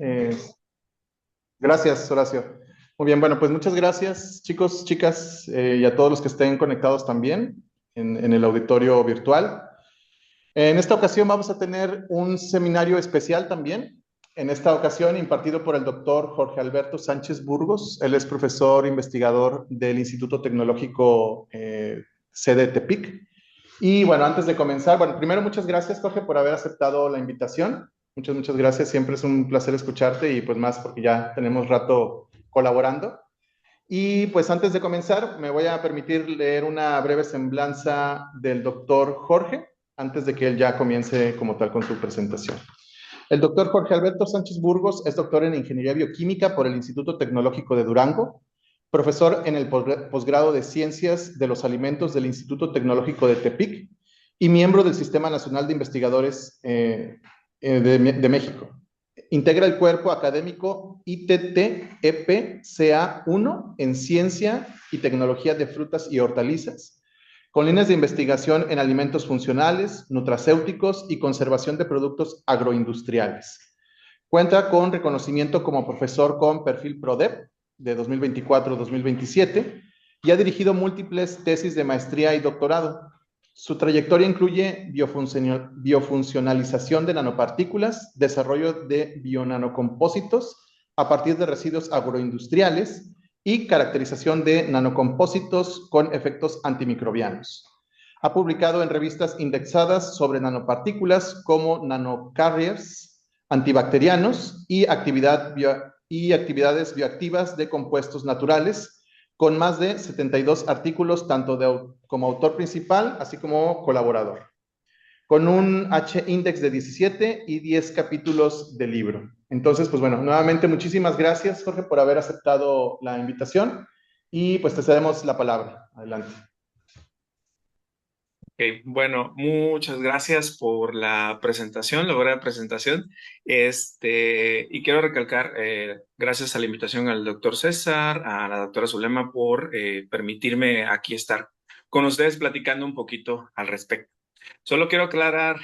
Eh, gracias, Horacio. Muy bien, bueno, pues muchas gracias, chicos, chicas, y a todos los que estén conectados también en el auditorio virtual. En esta ocasión vamos a tener un seminario especial también. En esta ocasión impartido por el doctor Jorge Alberto Sánchez Burgos. Él es profesor investigador del Instituto Tecnológico sede Tepic. Y bueno, antes de comenzar, bueno, primero muchas gracias, Jorge, por haber aceptado la invitación. Muchas gracias. Siempre es un placer escucharte y pues más porque ya tenemos rato colaborando. Y pues antes de comenzar, me voy a permitir leer una breve semblanza del doctor Jorge, antes de que él ya comience como tal con su presentación. El doctor Jorge Alberto Sánchez Burgos es doctor en Ingeniería Bioquímica por el Instituto Tecnológico de Durango, profesor en el posgrado de Ciencias de los Alimentos del Instituto Tecnológico de Tepic y miembro del Sistema Nacional de Investigadores de México. Integra el cuerpo académico ITT-EPCA1 en Ciencia y Tecnología de Frutas y Hortalizas, con líneas de investigación en alimentos funcionales, nutracéuticos y conservación de productos agroindustriales. Cuenta con reconocimiento como profesor con perfil PRODEP de 2024-2027 y ha dirigido múltiples tesis de maestría y doctorado. Su trayectoria incluye biofuncionalización de nanopartículas, desarrollo de bionanocompósitos a partir de residuos agroindustriales y caracterización de nanocompósitos con efectos antimicrobianos. Ha publicado en revistas indexadas sobre nanopartículas como Nanocarriers, antibacterianos y actividades bioactivas de compuestos naturales, con más de 72 artículos, tanto como autor principal, así como colaborador, con un H-index de 17 y 10 capítulos de libro. Entonces, pues bueno, nuevamente muchísimas gracias, Jorge, por haber aceptado la invitación y pues te cedemos la palabra. Adelante. Ok, bueno, muchas gracias por la presentación, la breve presentación. Y quiero recalcar, gracias a la invitación al doctor César, a la doctora Zulema por permitirme aquí estar con ustedes platicando un poquito al respecto. Solo quiero aclarar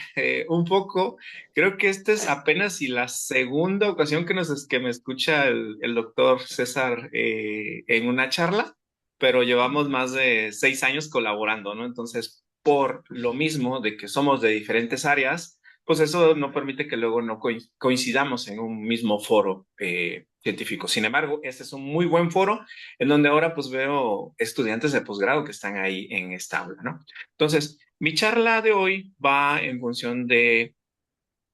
un poco, creo que esta es apenas si la segunda ocasión que me escucha el doctor César en una charla, pero llevamos más de 6 años colaborando, ¿no? Entonces, por lo mismo de que somos de diferentes áreas, pues eso no permite que luego no coincidamos en un mismo foro científico. Sin embargo, este es un muy buen foro en donde ahora pues veo estudiantes de posgrado que están ahí en esta aula, ¿no? Entonces, mi charla de hoy va en función de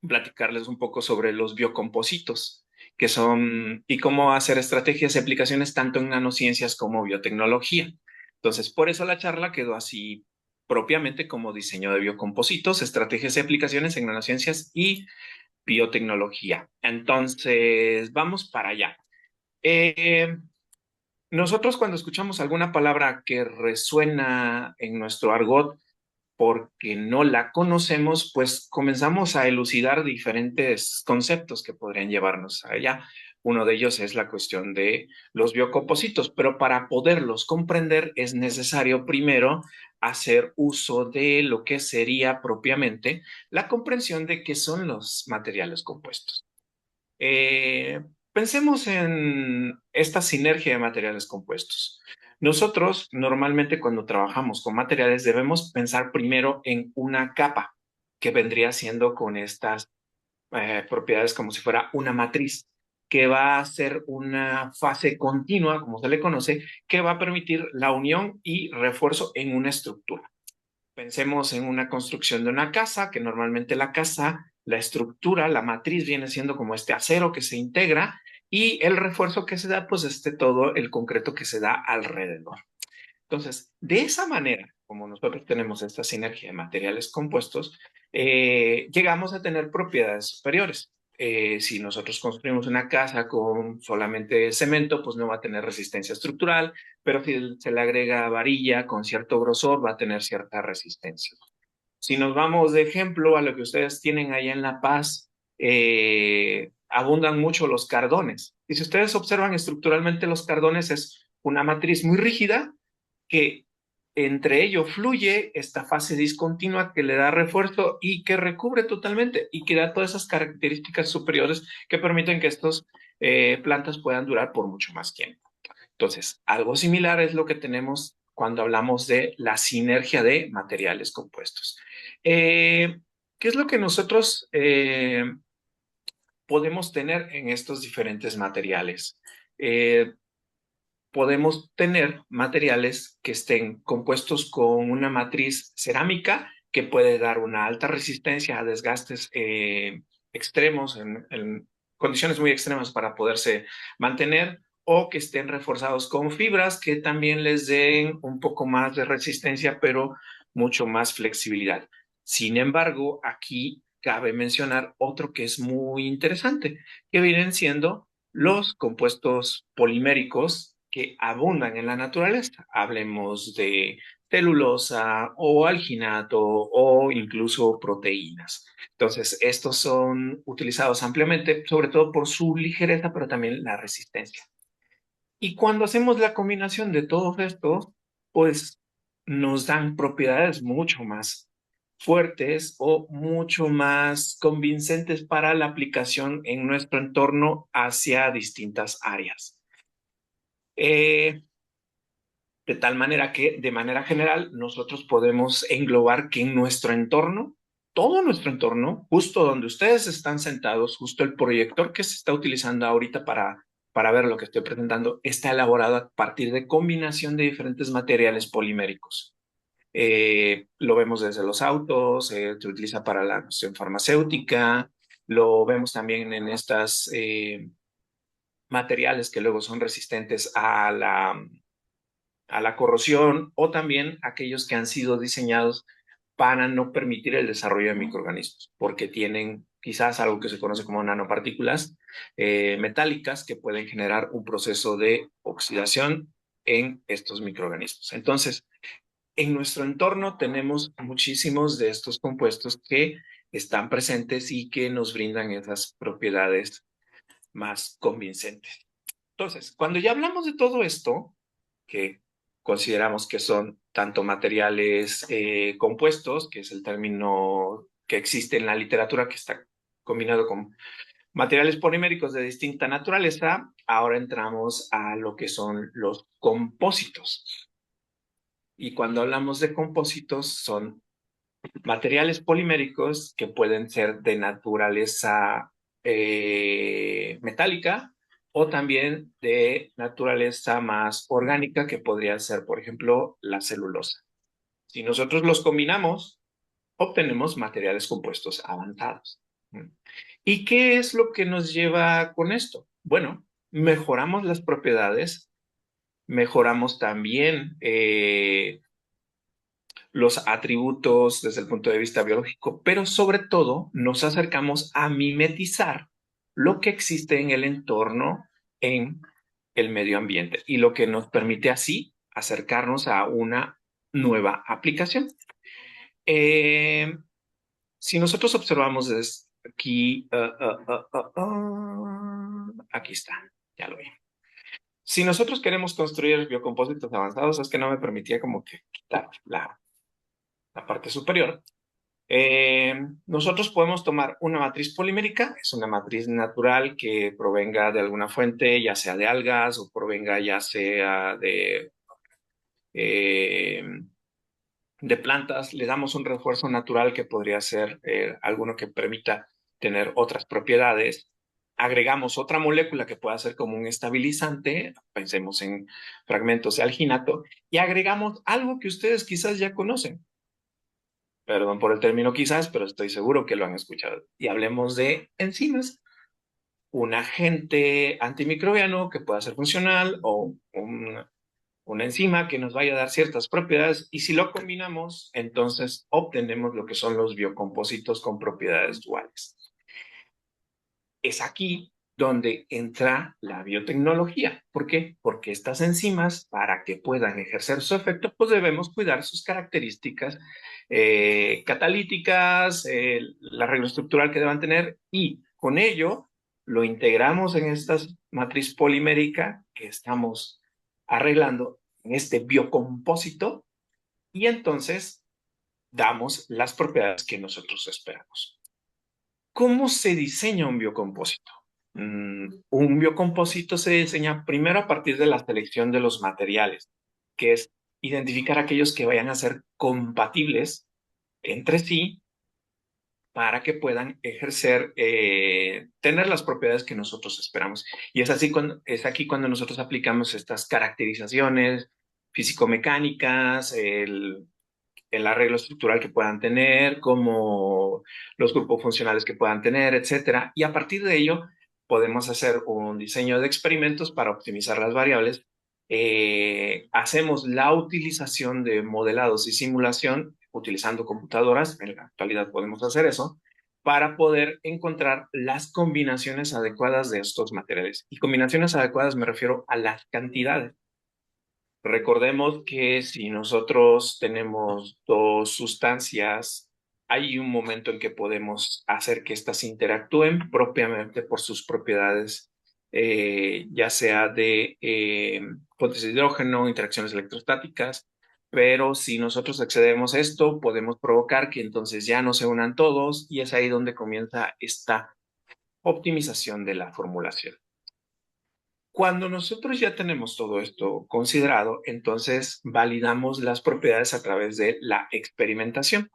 platicarles un poco sobre los biocompositos, que son y cómo hacer estrategias y aplicaciones tanto en nanociencias como biotecnología. Entonces, por eso la charla quedó así propiamente como diseño de biocompositos, estrategias y aplicaciones en nanociencias y biotecnología. Entonces, vamos para allá. Eh, Nosotros cuando escuchamos alguna palabra que resuena en nuestro argot, porque no la conocemos, pues comenzamos a elucidar diferentes conceptos que podrían llevarnos allá. Uno de ellos es la cuestión de los biocompositos, pero para poderlos comprender es necesario primero hacer uso de lo que sería propiamente la comprensión de qué son los materiales compuestos. Eh, Pensemos en esta sinergia de materiales compuestos. Nosotros normalmente cuando trabajamos con materiales debemos pensar primero en una capa que vendría siendo con estas propiedades como si fuera una matriz que va a ser una fase continua, como se le conoce, que va a permitir la unión y refuerzo en una estructura. Pensemos en una construcción de una casa, que normalmente la casa, la estructura, la matriz viene siendo como este acero que se integra y el refuerzo que se da, pues todo el concreto que se da alrededor. Entonces, de esa manera, como nosotros tenemos esta sinergia de materiales compuestos, llegamos a tener propiedades superiores. Si nosotros construimos una casa con solamente cemento, pues no va a tener resistencia estructural, pero si se le agrega varilla con cierto grosor, va a tener cierta resistencia. Si nos vamos de ejemplo a lo que ustedes tienen allá en La Paz, abundan mucho los cardones. Y si ustedes observan estructuralmente los cardones, es una matriz muy rígida que entre ello fluye esta fase discontinua que le da refuerzo y que recubre totalmente y que da todas esas características superiores que permiten que estas plantas puedan durar por mucho más tiempo. Entonces, algo similar es lo que tenemos cuando hablamos de la sinergia de materiales compuestos. ¿Qué es lo que nosotros podemos tener en estos diferentes materiales? Podemos tener materiales que estén compuestos con una matriz cerámica que puede dar una alta resistencia a desgastes extremos, en condiciones muy extremas para poderse mantener, o que estén reforzados con fibras que también les den un poco más de resistencia, pero mucho más flexibilidad. Sin embargo, aquí cabe mencionar otro que es muy interesante, que vienen siendo los compuestos poliméricos que abundan en la naturaleza. Hablemos de celulosa o alginato o incluso proteínas. Entonces, estos son utilizados ampliamente, sobre todo por su ligereza, pero también la resistencia. Y cuando hacemos la combinación de todos estos, pues nos dan propiedades mucho más fuertes o mucho más convincentes para la aplicación en nuestro entorno hacia distintas áreas. De tal manera que, de manera general, nosotros podemos englobar que en nuestro entorno, todo nuestro entorno, justo donde ustedes están sentados, justo el proyector que se está utilizando ahorita para ver lo que estoy presentando, está elaborado a partir de combinación de diferentes materiales poliméricos. Lo vemos desde los autos, se utiliza para la cuestión farmacéutica, lo vemos también en estas materiales que luego son resistentes a la corrosión, o también aquellos que han sido diseñados para no permitir el desarrollo de microorganismos, porque tienen quizás algo que se conoce como nanopartículas metálicas que pueden generar un proceso de oxidación en estos microorganismos. Entonces, en nuestro entorno tenemos muchísimos de estos compuestos que están presentes y que nos brindan esas propiedades más convincentes. Entonces, cuando ya hablamos de todo esto, que consideramos que son tanto materiales compuestos, que es el término que existe en la literatura que está combinado con materiales poliméricos de distinta naturaleza, ahora entramos a lo que son los compósitos. Y cuando hablamos de compósitos, son materiales poliméricos que pueden ser de naturaleza metálica o también de naturaleza más orgánica, que podría ser, por ejemplo, la celulosa. Si nosotros los combinamos, obtenemos materiales compuestos avanzados. ¿Y qué es lo que nos lleva con esto? Bueno, mejoramos las propiedades, mejoramos también los atributos desde el punto de vista biológico, pero sobre todo nos acercamos a mimetizar lo que existe en el entorno, en el medio ambiente, y lo que nos permite así acercarnos a una nueva aplicación. Si nosotros observamos desde aquí, aquí está, ya lo vi. Si nosotros queremos construir biocompósitos avanzados, es que no me permitía como que quitar la parte superior. Nosotros podemos tomar una matriz polimérica, es una matriz natural que provenga de alguna fuente, ya sea de algas o provenga ya sea eh, de plantas. Le damos un refuerzo natural que podría ser alguno que permita tener otras propiedades. Agregamos otra molécula que pueda ser como un estabilizante, pensemos en fragmentos de alginato, y agregamos algo que ustedes quizás ya conocen. Perdón por el término quizás, pero estoy seguro que lo han escuchado. Y hablemos de enzimas. Un agente antimicrobiano que pueda ser funcional o una enzima que nos vaya a dar ciertas propiedades, y si lo combinamos, entonces obtenemos lo que son los biocompósitos con propiedades duales. Es aquí donde entra la biotecnología. ¿Por qué? Porque estas enzimas, para que puedan ejercer su efecto, pues debemos cuidar sus características catalíticas, la regla estructural que deban tener, y con ello lo integramos en esta matriz polimérica que estamos arreglando en este biocompósito, y entonces damos las propiedades que nosotros esperamos. ¿Cómo se diseña un biocompósito? Un biocompósito se diseña primero a partir de la selección de los materiales, que es identificar aquellos que vayan a ser compatibles entre sí para que puedan ejercer, tener las propiedades que nosotros esperamos. Y es aquí cuando nosotros aplicamos estas caracterizaciones físico-mecánicas, el arreglo estructural que puedan tener, como los grupos funcionales que puedan tener, etcétera. Y a partir de ello podemos hacer un diseño de experimentos para optimizar las variables. Hacemos la utilización de modelados y simulación utilizando computadoras, en la actualidad podemos hacer eso, para poder encontrar las combinaciones adecuadas de estos materiales. Y combinaciones adecuadas me refiero a las cantidades. Recordemos que si nosotros tenemos dos sustancias, hay un momento en que podemos hacer que éstas interactúen propiamente por sus propiedades, ya sea de fótesis de hidrógeno, interacciones electrostáticas, pero si nosotros excedemos esto, podemos provocar que entonces ya no se unan todos y es ahí donde comienza esta optimización de la formulación. Cuando nosotros ya tenemos todo esto considerado, entonces validamos las propiedades a través de la experimentación.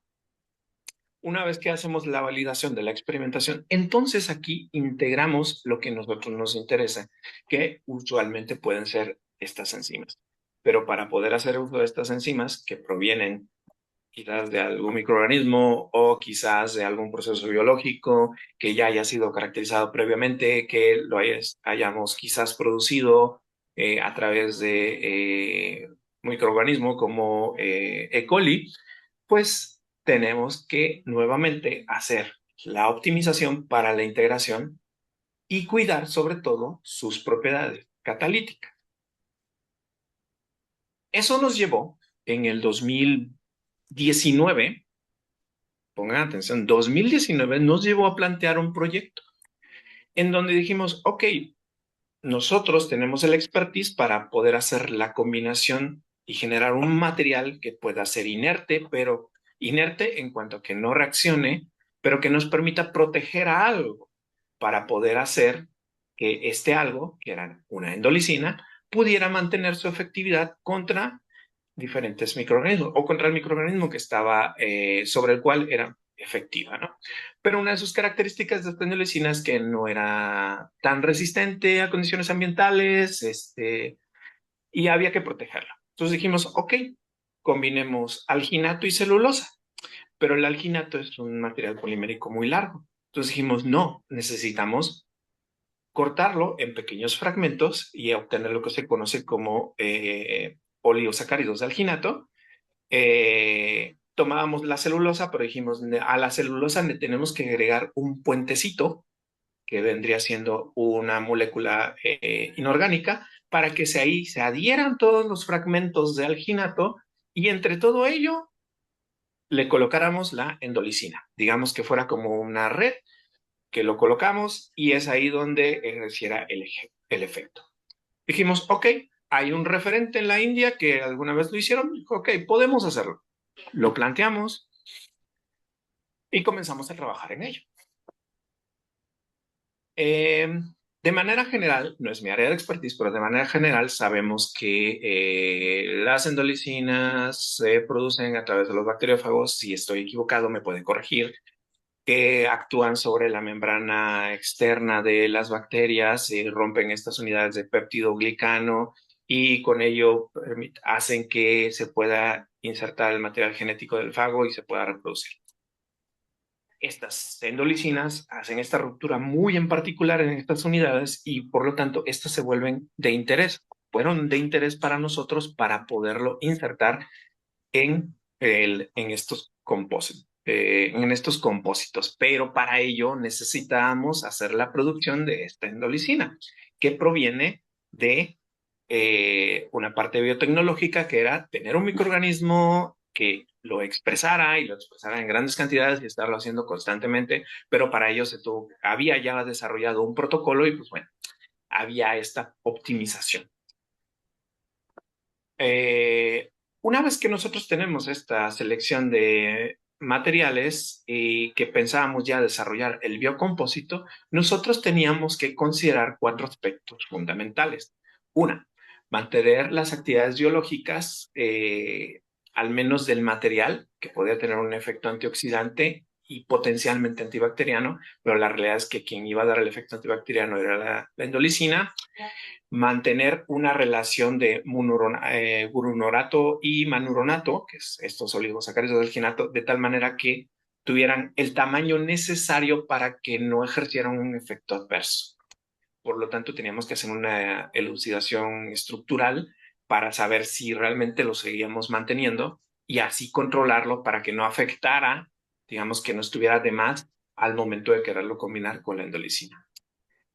Una vez que hacemos la validación de la experimentación, entonces aquí integramos lo que a nosotros nos interesa, que usualmente pueden ser estas enzimas. Pero para poder hacer uso de estas enzimas que provienen quizás de algún microorganismo o quizás de algún proceso biológico que ya haya sido caracterizado previamente, que lo hayamos quizás producido a través de microorganismo como E. coli, pues tenemos que nuevamente hacer la optimización para la integración y cuidar sobre todo sus propiedades catalíticas. Eso nos llevó en el 2019, pongan atención, 2019 nos llevó a plantear un proyecto en donde dijimos, ok, nosotros tenemos el expertise para poder hacer la combinación y generar un material que pueda ser inerte, pero inerte en cuanto a que no reaccione, pero que nos permita proteger a algo para poder hacer que este algo, que era una endolicina, pudiera mantener su efectividad contra diferentes microorganismos o contra el microorganismo que estaba sobre el cual era efectiva, ¿no? Pero una de sus características de esta endolicina es que no era tan resistente a condiciones ambientales, y había que protegerla. Entonces dijimos, ok, combinemos alginato y celulosa, pero el alginato es un material polimérico muy largo. Entonces dijimos, no, necesitamos cortarlo en pequeños fragmentos y obtener lo que se conoce como polisacáridos de alginato. Tomábamos la celulosa, pero dijimos, a la celulosa le tenemos que agregar un puentecito, que vendría siendo una molécula inorgánica, para que ahí se adhieran todos los fragmentos de alginato y entre todo ello le colocáramos la endolicina. Digamos que fuera como una red que lo colocamos y es ahí donde ejerciera el efecto. Dijimos, ok, hay un referente en la India que alguna vez lo hicieron, dijo, ok, podemos hacerlo. Lo planteamos y comenzamos a trabajar en ello. De manera general, no es mi área de expertise, pero de manera general sabemos que las endolicinas se producen a través de los bacteriófagos. Si estoy equivocado, me pueden corregir, que actúan sobre la membrana externa de las bacterias, rompen estas unidades de péptido-glicano y con ello hacen que se pueda insertar el material genético del fago y se pueda reproducir. Estas endolicinas hacen esta ruptura muy en particular en estas unidades y por lo tanto estas se vuelven de interés, fueron de interés para nosotros para poderlo insertar en estos compósitos. En estos compósitos, pero para ello necesitábamos hacer la producción de esta endolicina que proviene de una parte biotecnológica que era tener un microorganismo que lo expresara y lo expresara en grandes cantidades y estarlo haciendo constantemente, pero para ello había ya desarrollado un protocolo y pues bueno, había esta optimización. Una vez que nosotros tenemos esta selección de materiales y que pensábamos ya desarrollar el biocompósito, nosotros teníamos que considerar cuatro aspectos fundamentales. Una, mantener las actividades biológicas, al menos del material, que podía tener un efecto antioxidante y potencialmente antibacteriano, pero la realidad es que quien iba a dar el efecto antibacteriano era la endolicina. Mantener una relación de gurunorato y manuronato, que es estos oligosacáridos del ginato, de tal manera que tuvieran el tamaño necesario para que no ejercieran un efecto adverso. Por lo tanto, teníamos que hacer una elucidación estructural para saber si realmente lo seguíamos manteniendo y así controlarlo para que no afectara, digamos, que no estuviera de más al momento de quererlo combinar con la endolicina.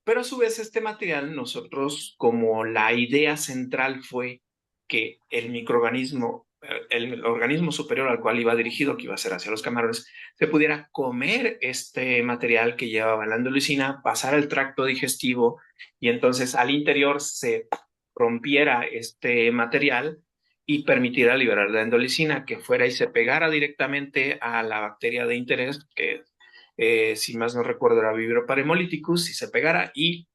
Pero a su vez este material, nosotros como la idea central fue que el microorganismo, el organismo superior al cual iba dirigido, que iba a ser hacia los camarones, se pudiera comer este material que llevaba la endolicina, pasar al tracto digestivo y entonces al interior se rompiera este material y permitiera liberar la endolicina, que fuera y se pegara directamente a la bacteria de interés, que si más no recuerdo era Vibrio parhemolyticus, si se pegara y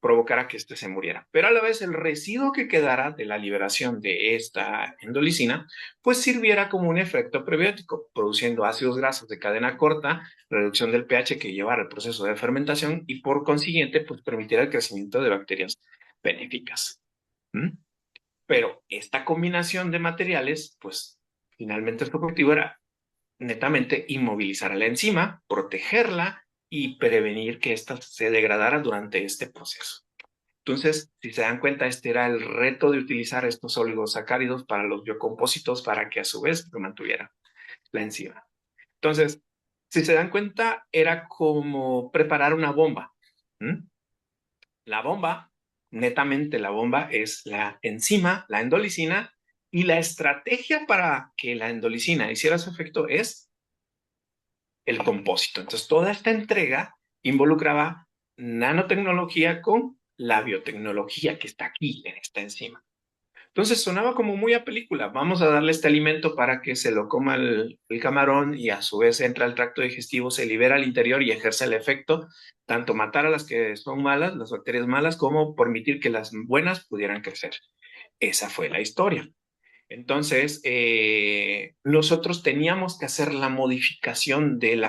provocara que éste se muriera. Pero a la vez el residuo que quedara de la liberación de esta endolicina, pues sirviera como un efecto prebiótico, produciendo ácidos grasos de cadena corta, reducción del pH que llevara al proceso de fermentación y por consiguiente, pues permitiera el crecimiento de bacterias benéficas. ¿Mm? Pero esta combinación de materiales, pues finalmente su objetivo era netamente inmovilizar a la enzima, protegerla y prevenir que ésta se degradara durante este proceso. Entonces, si se dan cuenta, este era el reto de utilizar estos oligosacáridos para los biocompósitos para que a su vez lo mantuviera la enzima. Entonces, si se dan cuenta, era como preparar una bomba. ¿Mm? La bomba, netamente la bomba, es la enzima, la endolicina, y la estrategia para que la endolicina hiciera su efecto es el compósito. Entonces, toda esta entrega involucraba nanotecnología con la biotecnología que está aquí en esta enzima. Entonces sonaba como muy a película. Vamos a darle este alimento para que se lo coma el camarón y a su vez entra al tracto digestivo, se libera al interior y ejerce el efecto, tanto matar a las que son malas, las bacterias malas, como permitir que las buenas pudieran crecer. Esa fue la historia. Entonces, nosotros teníamos que hacer la modificación del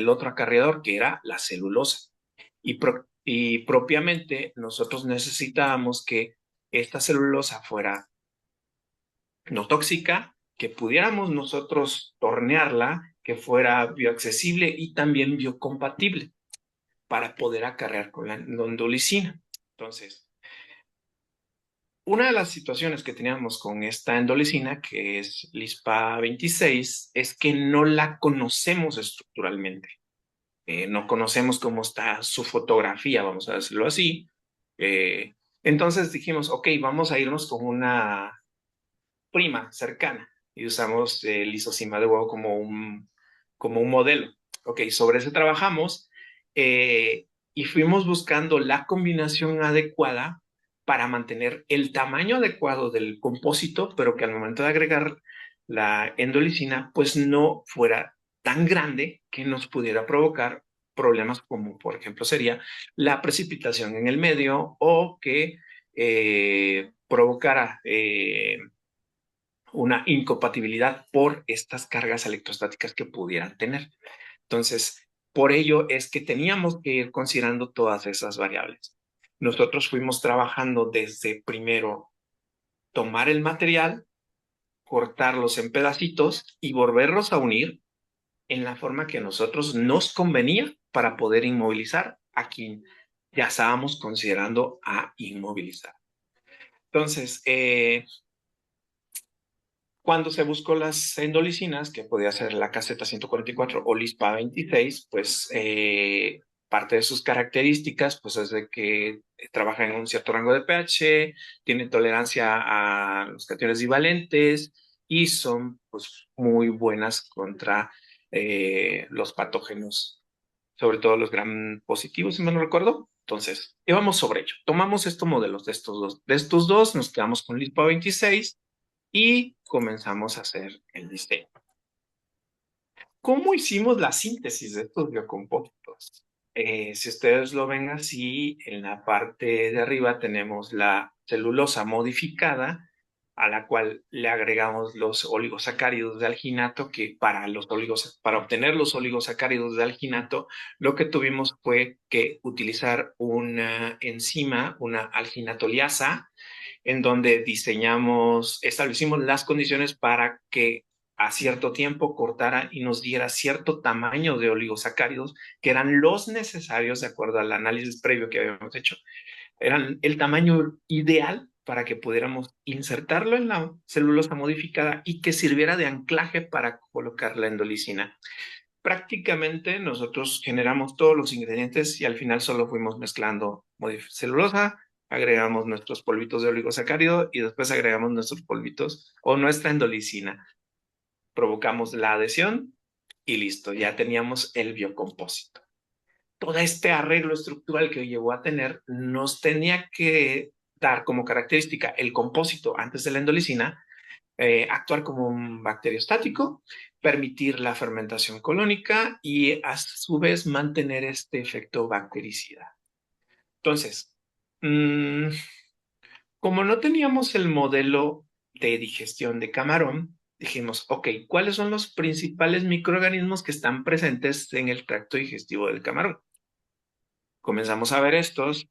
otro acarreador, que era la celulosa. Y propiamente nosotros necesitábamos que esta celulosa fuera no tóxica, que pudiéramos nosotros tornearla, que fuera bioaccesible y también biocompatible para poder acarrear con la endolicina. Entonces, una de las situaciones que teníamos con esta endolicina, que es LISPA 26, es que no la conocemos estructuralmente. No conocemos cómo está su fotografía, vamos a decirlo así. Eh, entonces dijimos, ok, vamos a irnos con una prima cercana y usamos el lisocima de huevo como un modelo. Ok, sobre eso trabajamos y fuimos buscando la combinación adecuada para mantener el tamaño adecuado del compósito, pero que al momento de agregar la endolicina, pues no fuera tan grande que nos pudiera provocar problemas como, por ejemplo, sería la precipitación en el medio o que provocara una incompatibilidad por estas cargas electrostáticas que pudieran tener. Entonces, por ello es que teníamos que ir considerando todas esas variables. Nosotros fuimos trabajando desde primero tomar el material, cortarlos en pedacitos y volverlos a unir en la forma que a nosotros nos convenía para poder inmovilizar a quien ya estábamos considerando a inmovilizar. Entonces, cuando se buscó las endolicinas, que podía ser la caseta 144 o LISPA 26, pues parte de sus características pues es de que trabaja en un cierto rango de pH, tiene tolerancia a los cationes divalentes y son pues muy buenas contra los patógenos, sobre todo los gram positivos, si me lo recuerdo. Entonces, íbamos sobre ello. Tomamos estos modelos de estos dos. De estos dos nos quedamos con LISPA 26 y comenzamos a hacer el diseño. ¿Cómo hicimos la síntesis de estos biocompósitos? Si ustedes lo ven así, en la parte de arriba tenemos la celulosa modificada, a la cual le agregamos los oligosacáridos de alginato, que para obtener los oligosacáridos de alginato, lo que tuvimos fue que utilizar una enzima, una alginatoliasa, en donde establecimos las condiciones para que a cierto tiempo cortara y nos diera cierto tamaño de oligosacáridos que eran los necesarios de acuerdo al análisis previo que habíamos hecho. Eran el tamaño ideal para que pudiéramos insertarlo en la celulosa modificada y que sirviera de anclaje para colocar la endolicina. Prácticamente nosotros generamos todos los ingredientes y al final solo fuimos mezclando celulosa, agregamos nuestros polvitos de oligosacárido y después agregamos nuestros polvitos o nuestra endolicina. Provocamos la adhesión y listo, ya teníamos el biocompósito. Todo este arreglo estructural que llevó a tener nos tenía que dar como característica el compósito antes de la endolicina, actuar como un bacteriostático, permitir la fermentación colónica y a su vez mantener este efecto bactericida. Entonces, como no teníamos el modelo de digestión de camarón, dijimos, ok, ¿cuáles son los principales microorganismos que están presentes en el tracto digestivo del camarón? Comenzamos a ver estos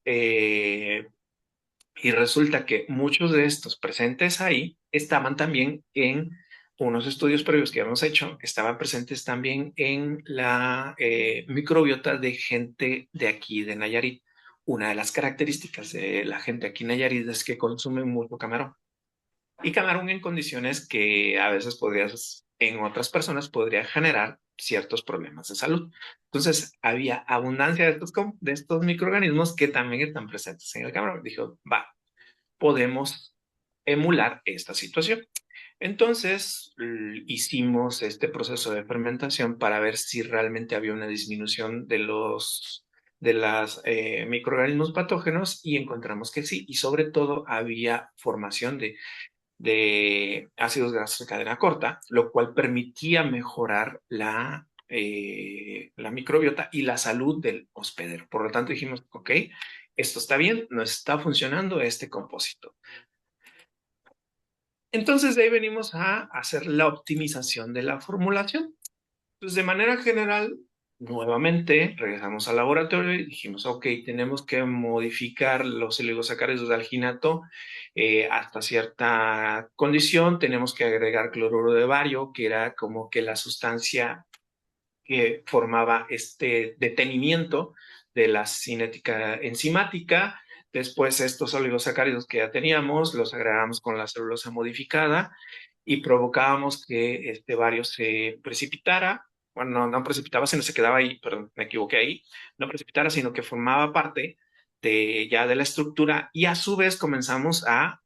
y resulta que muchos de estos presentes ahí estaban también en unos estudios previos que habíamos hecho, estaban presentes también en la microbiota de gente de aquí, de Nayarit. Una de las características de la gente aquí en Nayarit es que consumen mucho camarón. Y camarón en condiciones que a veces en otras personas podría generar ciertos problemas de salud. Entonces, había abundancia de estos microorganismos que también están presentes en el camarón. Dijo, va, podemos emular esta situación. Entonces, hicimos este proceso de fermentación para ver si realmente había una disminución de los microorganismos patógenos y encontramos que sí, y sobre todo había formación de ácidos grasos de cadena corta, lo cual permitía mejorar la microbiota y la salud del hospedero. Por lo tanto, dijimos, ok, esto está bien, nos está funcionando este compósito. Entonces, de ahí venimos a hacer la optimización de la formulación. Pues de manera general, nuevamente regresamos al laboratorio y dijimos, ok, tenemos que modificar los oligosacáridos de alginato hasta cierta condición, tenemos que agregar cloruro de bario, que era como que la sustancia que formaba este detenimiento de la cinética enzimática. Después estos oligosacáridos que ya teníamos los agregamos con la celulosa modificada y provocábamos que este bario se precipitara. Bueno, no precipitaba, sino se quedaba ahí, perdón, me equivoqué ahí. No precipitara, sino que formaba parte ya de la estructura y a su vez comenzamos a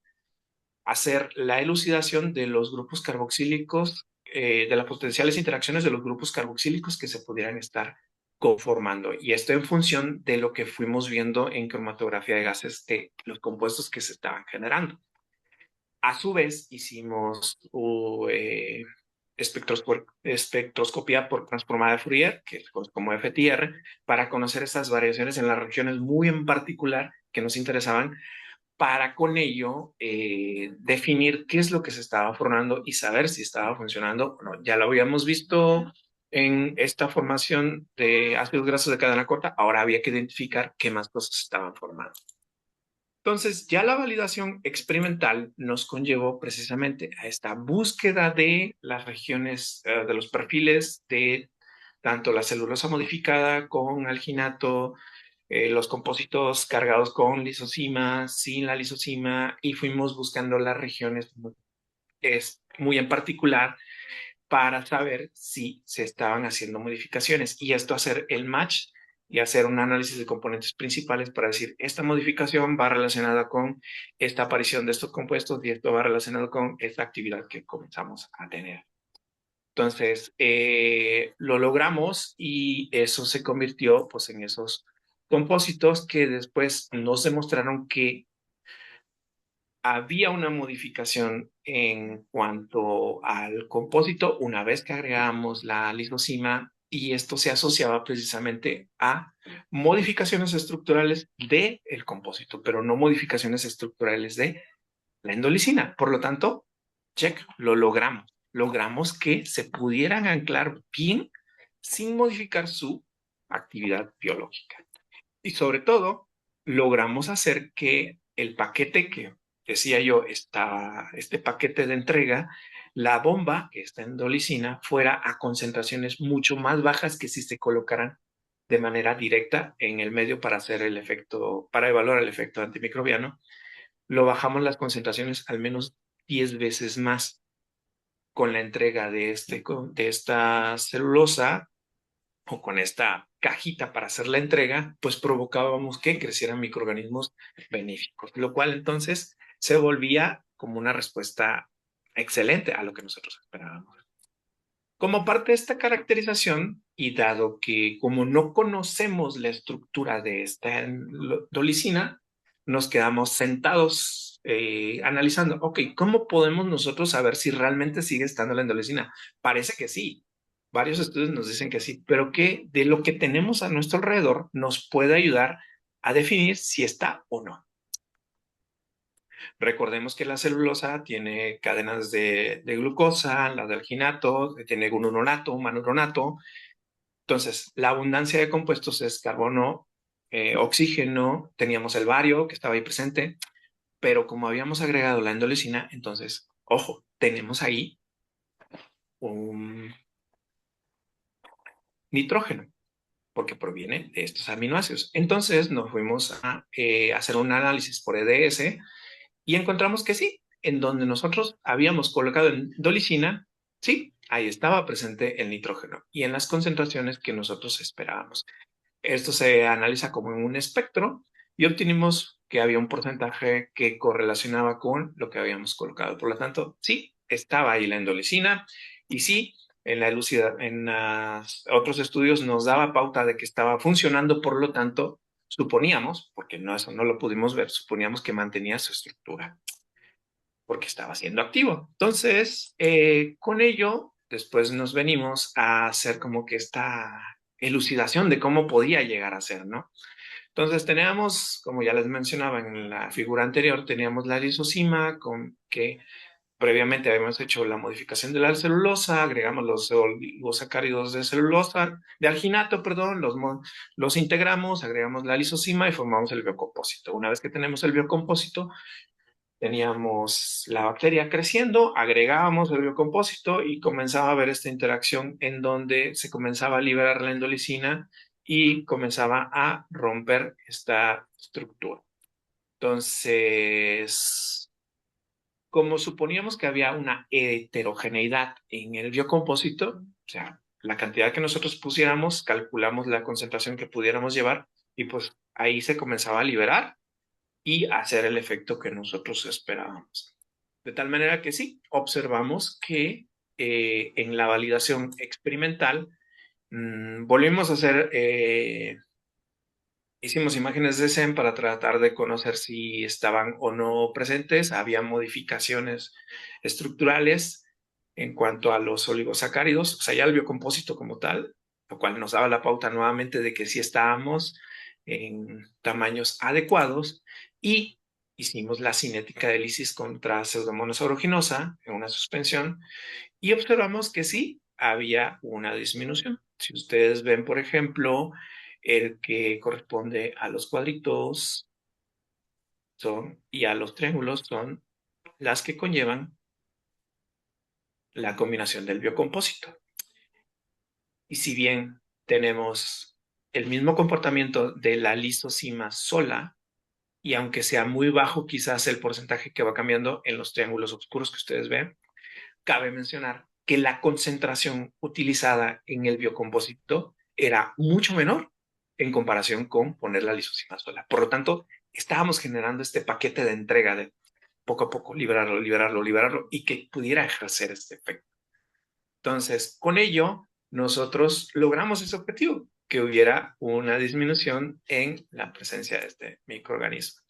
hacer la elucidación de los grupos carboxílicos, de las potenciales interacciones de los grupos carboxílicos que se pudieran estar conformando. Y esto en función de lo que fuimos viendo en cromatografía de gases de los compuestos que se estaban generando. A su vez, hicimos espectroscopía por transformada de Fourier, que es como FTR, para conocer estas variaciones en las regiones muy en particular que nos interesaban para con ello definir qué es lo que se estaba formando y saber si estaba funcionando o no. Ya lo habíamos visto en esta formación de ácidos grasos de cadena corta, ahora había que identificar qué más cosas estaban formando. Entonces, ya la validación experimental nos conllevó precisamente a esta búsqueda de las regiones, de los perfiles de tanto la celulosa modificada con alginato, los compósitos cargados con lisosima, sin la lisosima, y fuimos buscando las regiones es muy en particular para saber si se estaban haciendo modificaciones y esto hacer el match y hacer un análisis de componentes principales para decir esta modificación va relacionada con esta aparición de estos compuestos y esto va relacionado con esta actividad que comenzamos a tener. Entonces, lo logramos y eso se convirtió pues, en esos compósitos que después nos demostraron que había una modificación en cuanto al compósito una vez que agregamos la lisocima y esto se asociaba precisamente a modificaciones estructurales del compósito, pero no modificaciones estructurales de la endolicina. Por lo tanto, check, lo logramos. Logramos que se pudieran anclar bien sin modificar su actividad biológica. Y sobre todo, logramos hacer que el paquete que decía yo, este paquete de entrega, la bomba, que está en dolicina, fuera a concentraciones mucho más bajas que si se colocaran de manera directa en el medio para hacer el efecto, para evaluar el efecto antimicrobiano. Lo bajamos las concentraciones al menos 10 veces más con la entrega de esta celulosa o con esta cajita para hacer la entrega, pues provocábamos que crecieran microorganismos benéficos, lo cual entonces se volvía como una respuesta excelente a lo que nosotros esperábamos. Como parte de esta caracterización, y dado que como no conocemos la estructura de esta dolicina, nos quedamos sentados analizando, ok, ¿cómo podemos nosotros saber si realmente sigue estando la endolicina? Parece que sí. Varios estudios nos dicen que sí, pero que de lo que tenemos a nuestro alrededor nos puede ayudar a definir si está o no. Recordemos que la celulosa tiene cadenas de glucosa, la de alginato, tiene guanuronato, manuronato. Entonces, la abundancia de compuestos es carbono, oxígeno, teníamos el bario que estaba ahí presente, pero como habíamos agregado la endolicina, entonces, ojo, tenemos ahí un nitrógeno, porque proviene de estos aminoácidos. Entonces, nos fuimos a hacer un análisis por EDS y encontramos que sí, en donde nosotros habíamos colocado en dolicina, sí, ahí estaba presente el nitrógeno y en las concentraciones que nosotros esperábamos. Esto se analiza como en un espectro y obtuvimos que había un porcentaje que correlacionaba con lo que habíamos colocado. Por lo tanto, sí, estaba ahí la endolicina y sí, en otros estudios nos daba pauta de que estaba funcionando, por lo tanto, suponíamos, porque no, eso no lo pudimos ver, suponíamos que mantenía su estructura porque estaba siendo activo. Entonces, con ello, después nos venimos a hacer como que esta elucidación de cómo podía llegar a ser, ¿no? Entonces teníamos, como ya les mencionaba en la figura anterior, teníamos la lisocima con que previamente habíamos hecho la modificación de la celulosa, agregamos los oligosacáridos de celulosa, de alginato, perdón, los integramos, agregamos la lisocima y formamos el biocompósito. Una vez que tenemos el biocompósito, teníamos la bacteria creciendo, agregábamos el biocompósito y comenzaba a haber esta interacción en donde se comenzaba a liberar la endolicina y comenzaba a romper esta estructura. Entonces, como suponíamos que había una heterogeneidad en el biocompósito, o sea, la cantidad que nosotros pusiéramos, calculamos la concentración que pudiéramos llevar y pues ahí se comenzaba a liberar y hacer el efecto que nosotros esperábamos. De tal manera que sí, observamos que en la validación experimental volvimos a hacer, hicimos imágenes de SEM para tratar de conocer si estaban o no presentes, había modificaciones estructurales en cuanto a los oligosacáridos, o sea, ya el biocompósito como tal, lo cual nos daba la pauta nuevamente de que sí estábamos en tamaños adecuados y hicimos la cinética de lisis contra Pseudomonas aeruginosa en una suspensión y observamos que sí había una disminución. Si ustedes ven, por ejemplo, el que corresponde a los cuadritos y a los triángulos son las que conllevan la combinación del biocompósito. Y si bien tenemos el mismo comportamiento de la lisocima sola, y aunque sea muy bajo quizás el porcentaje que va cambiando en los triángulos oscuros que ustedes ven, cabe mencionar que la concentración utilizada en el biocompósito era mucho menor en comparación con poner la lisocima sola. Por lo tanto, estábamos generando este paquete de entrega de poco a poco, liberarlo, liberarlo, liberarlo, y que pudiera ejercer este efecto. Entonces, con ello, nosotros logramos ese objetivo, que hubiera una disminución en la presencia de este microorganismo.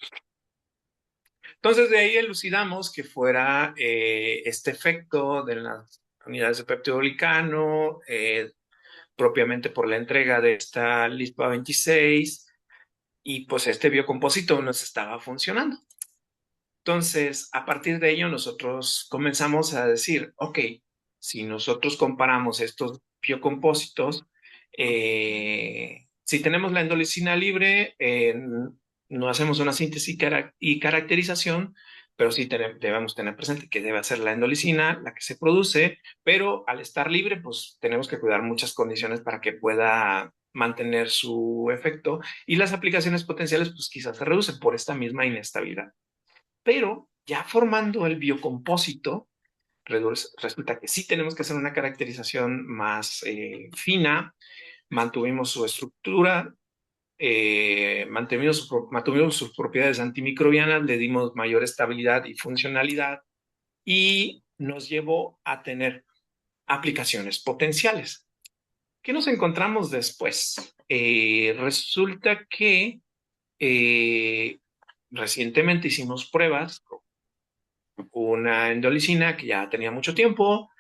Entonces, de ahí elucidamos que fuera este efecto de las unidades de peptidoglicano, propiamente por la entrega de esta LISPA 26, y pues este biocompósito nos estaba funcionando. Entonces, a partir de ello, nosotros comenzamos a decir, ok, si nosotros comparamos estos biocompósitos, si tenemos la endolicina libre, no hacemos una síntesis y caracterización, pero sí debemos tener presente que debe ser la endolicina la que se produce, pero al estar libre, pues tenemos que cuidar muchas condiciones para que pueda mantener su efecto, y las aplicaciones potenciales, pues quizás se reducen por esta misma inestabilidad. Pero ya formando el biocompósito, resulta que sí tenemos que hacer una caracterización más fina, mantuvimos su estructura, mantuvimos sus propiedades antimicrobianas, le dimos mayor estabilidad y funcionalidad, y nos llevó a tener aplicaciones potenciales. ¿Qué nos encontramos después? Resulta que recientemente hicimos pruebas, una endolicina que ya tenía mucho tiempo,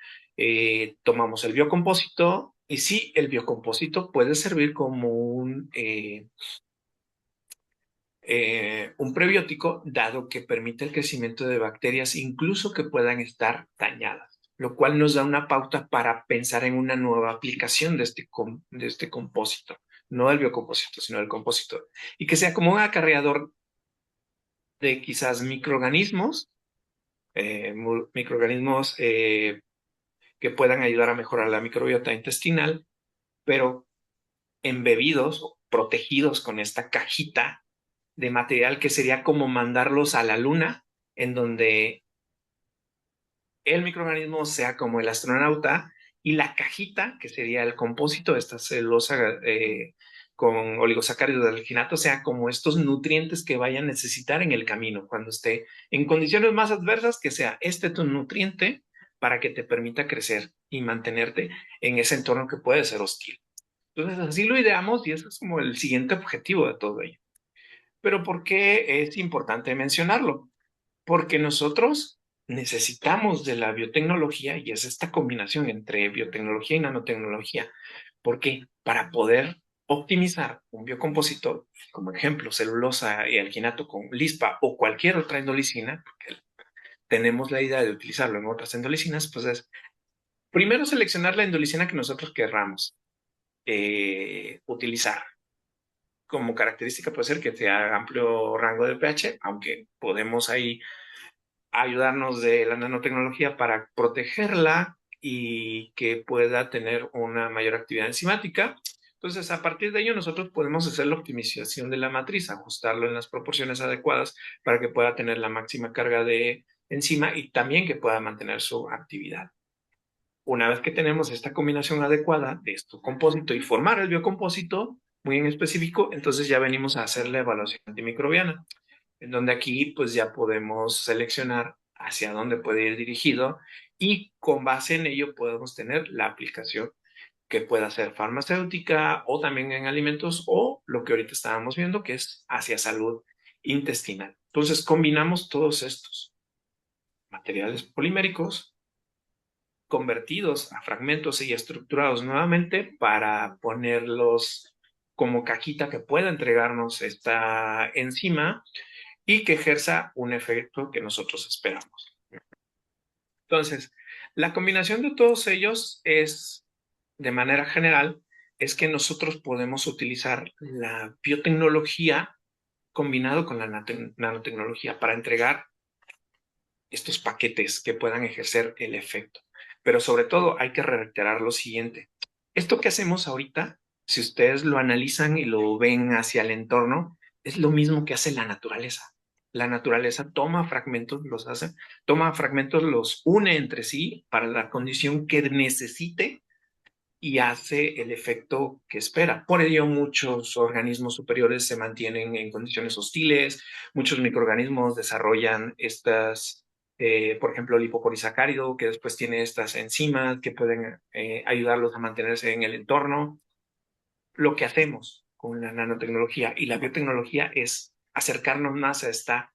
tomamos el biocompósito, y sí, el biocompósito puede servir como un prebiótico, dado que permite el crecimiento de bacterias incluso que puedan estar dañadas, lo cual nos da una pauta para pensar en una nueva aplicación de este compósito, no del biocompósito, sino del compósito, y que sea como un acarreador de quizás microorganismos, microorganismos que puedan ayudar a mejorar la microbiota intestinal, pero embebidos o protegidos con esta cajita de material que sería como mandarlos a la luna, en donde el microorganismo sea como el astronauta y la cajita, que sería el compósito, esta celulosa con oligosacáridos de alginato, sea como estos nutrientes que vaya a necesitar en el camino, cuando esté en condiciones más adversas, que sea este tu nutriente para que te permita crecer y mantenerte en ese entorno que puede ser hostil. Entonces, así lo ideamos, y ese es como el siguiente objetivo de todo ello. Pero ¿por qué es importante mencionarlo? Porque nosotros necesitamos de la biotecnología, y es esta combinación entre biotecnología y nanotecnología. ¿Por qué? Para poder optimizar un biocompositor, como ejemplo, celulosa y alginato con LISPA o cualquier otra endolicina, porque tenemos la idea de utilizarlo en otras endolicinas, pues es primero seleccionar la endolicina que nosotros querramos utilizar. Como característica puede ser que sea amplio rango de pH, aunque podemos ahí ayudarnos de la nanotecnología para protegerla y que pueda tener una mayor actividad enzimática. Entonces, a partir de ello, nosotros podemos hacer la optimización de la matriz, ajustarlo en las proporciones adecuadas para que pueda tener la máxima carga de enzima y también que pueda mantener su actividad. Una vez que tenemos esta combinación adecuada de este compósito y formar el biocompósito muy en específico, entonces ya venimos a hacer la evaluación antimicrobiana, en donde aquí pues ya podemos seleccionar hacia dónde puede ir dirigido, y con base en ello podemos tener la aplicación que pueda ser farmacéutica o también en alimentos, o lo que ahorita estábamos viendo que es hacia salud intestinal. Entonces combinamos todos estos materiales poliméricos convertidos a fragmentos y estructurados nuevamente para ponerlos como cajita que pueda entregarnos esta enzima y que ejerza un efecto que nosotros esperamos. Entonces, la combinación de todos ellos es, de manera general, es que nosotros podemos utilizar la biotecnología combinado con la nanotecnología para entregar estos paquetes que puedan ejercer el efecto. Pero sobre todo hay que reiterar lo siguiente. Esto que hacemos ahorita, si ustedes lo analizan y lo ven hacia el entorno, es lo mismo que hace la naturaleza. La naturaleza toma fragmentos, los une entre sí para la condición que necesite y hace el efecto que espera. Por ello, muchos organismos superiores se mantienen en condiciones hostiles, muchos microorganismos desarrollan estas, por ejemplo, el lipopolisacárido, que después tiene estas enzimas que pueden ayudarlos a mantenerse en el entorno. Lo que hacemos con la nanotecnología y la biotecnología es acercarnos más a esta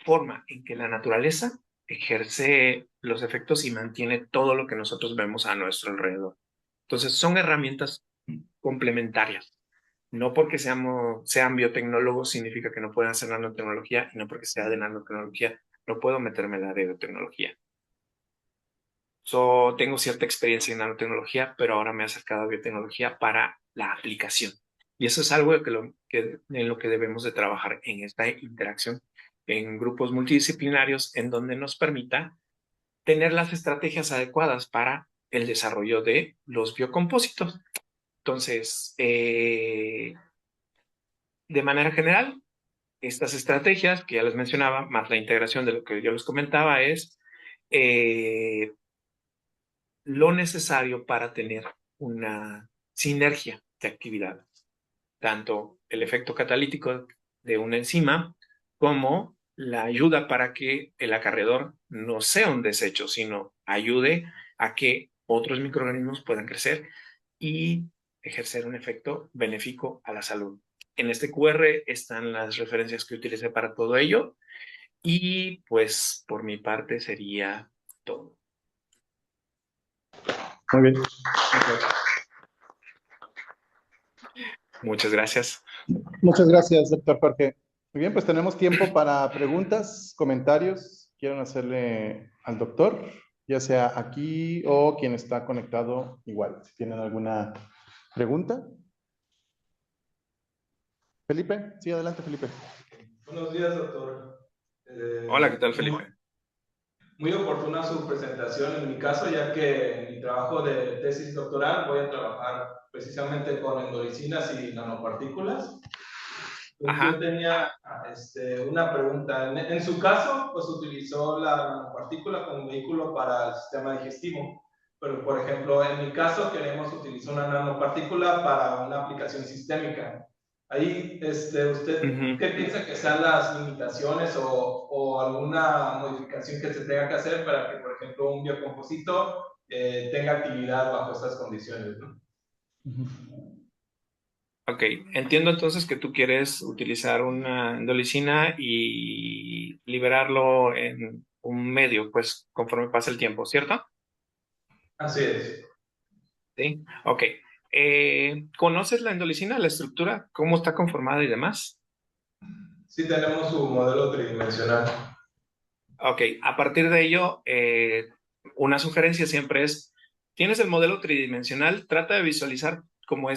forma en que la naturaleza ejerce los efectos y mantiene todo lo que nosotros vemos a nuestro alrededor. Entonces, son herramientas complementarias. No porque sean biotecnólogos significa que no puedan hacer nanotecnología, y no porque sea de nanotecnología no puedo meterme en la de biotecnología. Tengo cierta experiencia en nanotecnología, pero ahora me he acercado a biotecnología para la aplicación. Y eso es algo en lo que debemos de trabajar en esta interacción en grupos multidisciplinarios, en donde nos permita tener las estrategias adecuadas para el desarrollo de los biocompósitos. Entonces, de manera general, estas estrategias que ya les mencionaba, más la integración de lo que yo les comentaba, es eh, lo necesario para tener una sinergia de actividades, tanto el efecto catalítico de una enzima como la ayuda para que el acarreador no sea un desecho, sino ayude a que otros microorganismos puedan crecer y ejercer un efecto benéfico a la salud. En este QR están las referencias que utilicé para todo ello y pues por mi parte sería todo. Muy bien. Muchas gracias. Muchas gracias, doctor Jorge. Muy bien, pues tenemos tiempo para preguntas, comentarios. ¿Quieren hacerle al doctor? Ya sea aquí o quien está conectado igual. Si tienen alguna pregunta. Felipe, sí, adelante, Felipe. Buenos días, doctor. Hola, ¿qué tal, Felipe? Muy oportuna su presentación en mi caso, ya que en mi trabajo de tesis doctoral voy a trabajar precisamente con endolicinas y nanopartículas. Yo Ajá. tenía una pregunta. En su caso, pues utilizó la nanopartícula como vehículo para el sistema digestivo. Pero, por ejemplo, en mi caso queremos utilizar una nanopartícula para una aplicación sistémica. Ahí, ¿usted qué piensa que sean las limitaciones o alguna modificación que se tenga que hacer para que, por ejemplo, un biocomposito tenga actividad bajo estas condiciones, ¿no? Ok, entiendo entonces que tú quieres utilizar una endolicina y liberarlo en un medio, pues conforme pasa el tiempo, ¿cierto? Así es. Sí. Ok. ¿Conoces la endolicina, la estructura, cómo está conformada y demás? Sí tenemos su modelo tridimensional. Ok, a partir de ello, una sugerencia siempre es, tienes el modelo tridimensional, trata de visualizar como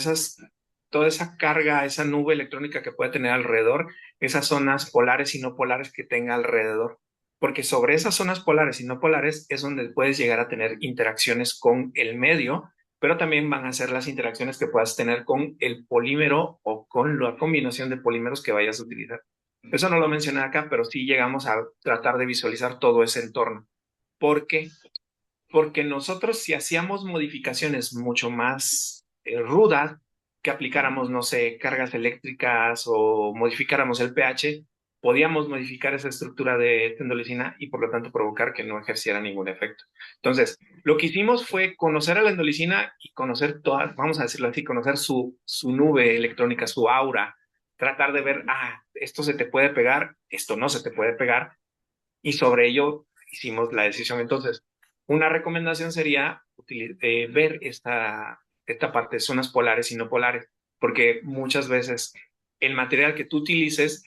toda esa carga, esa nube electrónica que puede tener alrededor, esas zonas polares y no polares que tenga alrededor, porque sobre esas zonas polares y no polares es donde puedes llegar a tener interacciones con el medio, pero también van a ser las interacciones que puedas tener con el polímero o con la combinación de polímeros que vayas a utilizar. Eso no lo mencioné acá, pero sí llegamos a tratar de visualizar todo ese entorno. ¿Por qué? Porque nosotros si hacíamos modificaciones mucho más rudas, que aplicáramos, no sé, cargas eléctricas o modificáramos el pH, podíamos modificar esa estructura de endolicina y por lo tanto provocar que no ejerciera ningún efecto. Entonces, lo que hicimos fue conocer a la endolicina y conocer toda, vamos a decirlo así, conocer su nube electrónica, su aura, tratar de ver, esto se te puede pegar, esto no se te puede pegar, y sobre ello hicimos la decisión. Entonces, una recomendación sería ver esta parte de zonas polares y no polares, porque muchas veces el material que tú utilices,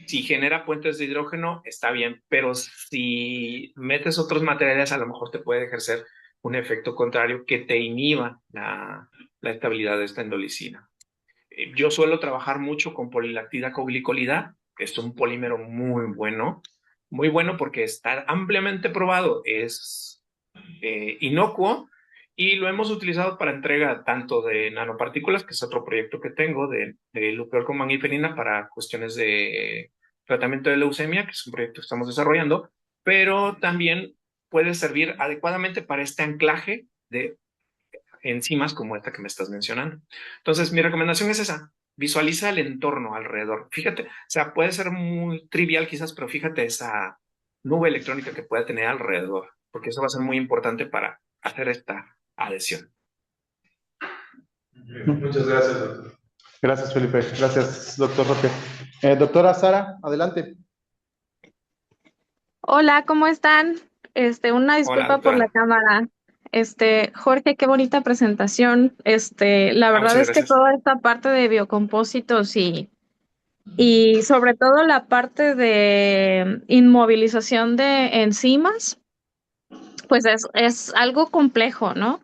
si genera puentes de hidrógeno, está bien, pero si metes otros materiales, a lo mejor te puede ejercer un efecto contrario que te inhiba la estabilidad de esta endolicina. Yo suelo trabajar mucho con polilactida-coglicolida, que es un polímero muy bueno porque está ampliamente probado, es inocuo y lo hemos utilizado para entrega tanto de nanopartículas, que es otro proyecto que tengo, de lupeol con mangiferina para cuestiones de tratamiento de leucemia, que es un proyecto que estamos desarrollando, pero también puede servir adecuadamente para este anclaje de enzimas como esta que me estás mencionando. Entonces, mi recomendación es esa. Visualiza el entorno alrededor. Fíjate, o sea, puede ser muy trivial quizás, pero fíjate esa nube electrónica que puede tener alrededor, porque eso va a ser muy importante para hacer esta adhesión. Muchas gracias, doctor. Gracias, Felipe. Gracias, doctor Roque. Doctora Sara, adelante. Hola, ¿cómo están? Una Hola, disculpa por la doctora. cámara. Jorge, qué bonita presentación. La Ah, verdad muchas es que gracias. toda esta parte de biocompósitos y sobre todo la parte de inmovilización de enzimas, pues es algo complejo, ¿no?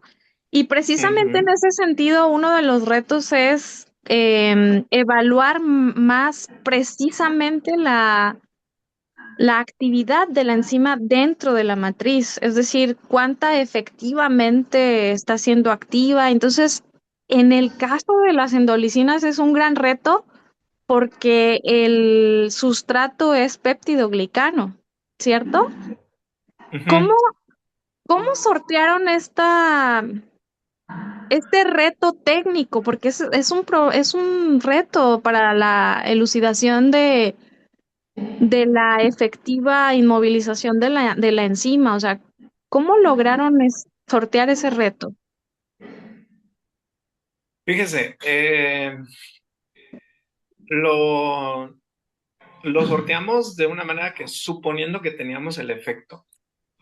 Y precisamente en Ujú, ese sentido, uno de los retos es evaluar más precisamente la actividad de la enzima dentro de la matriz, es decir, cuánta efectivamente está siendo activa. Entonces, en el caso de las endolicinas es un gran reto porque el sustrato es peptidoglicano, ¿cierto? ¿Cómo, ujú. cómo sortearon este reto técnico? Porque es un reto para la elucidación de la efectiva inmovilización de la enzima. O sea, ¿cómo lograron sortear ese reto? Fíjese, lo, lo sorteamos de una manera que suponiendo que teníamos el efecto.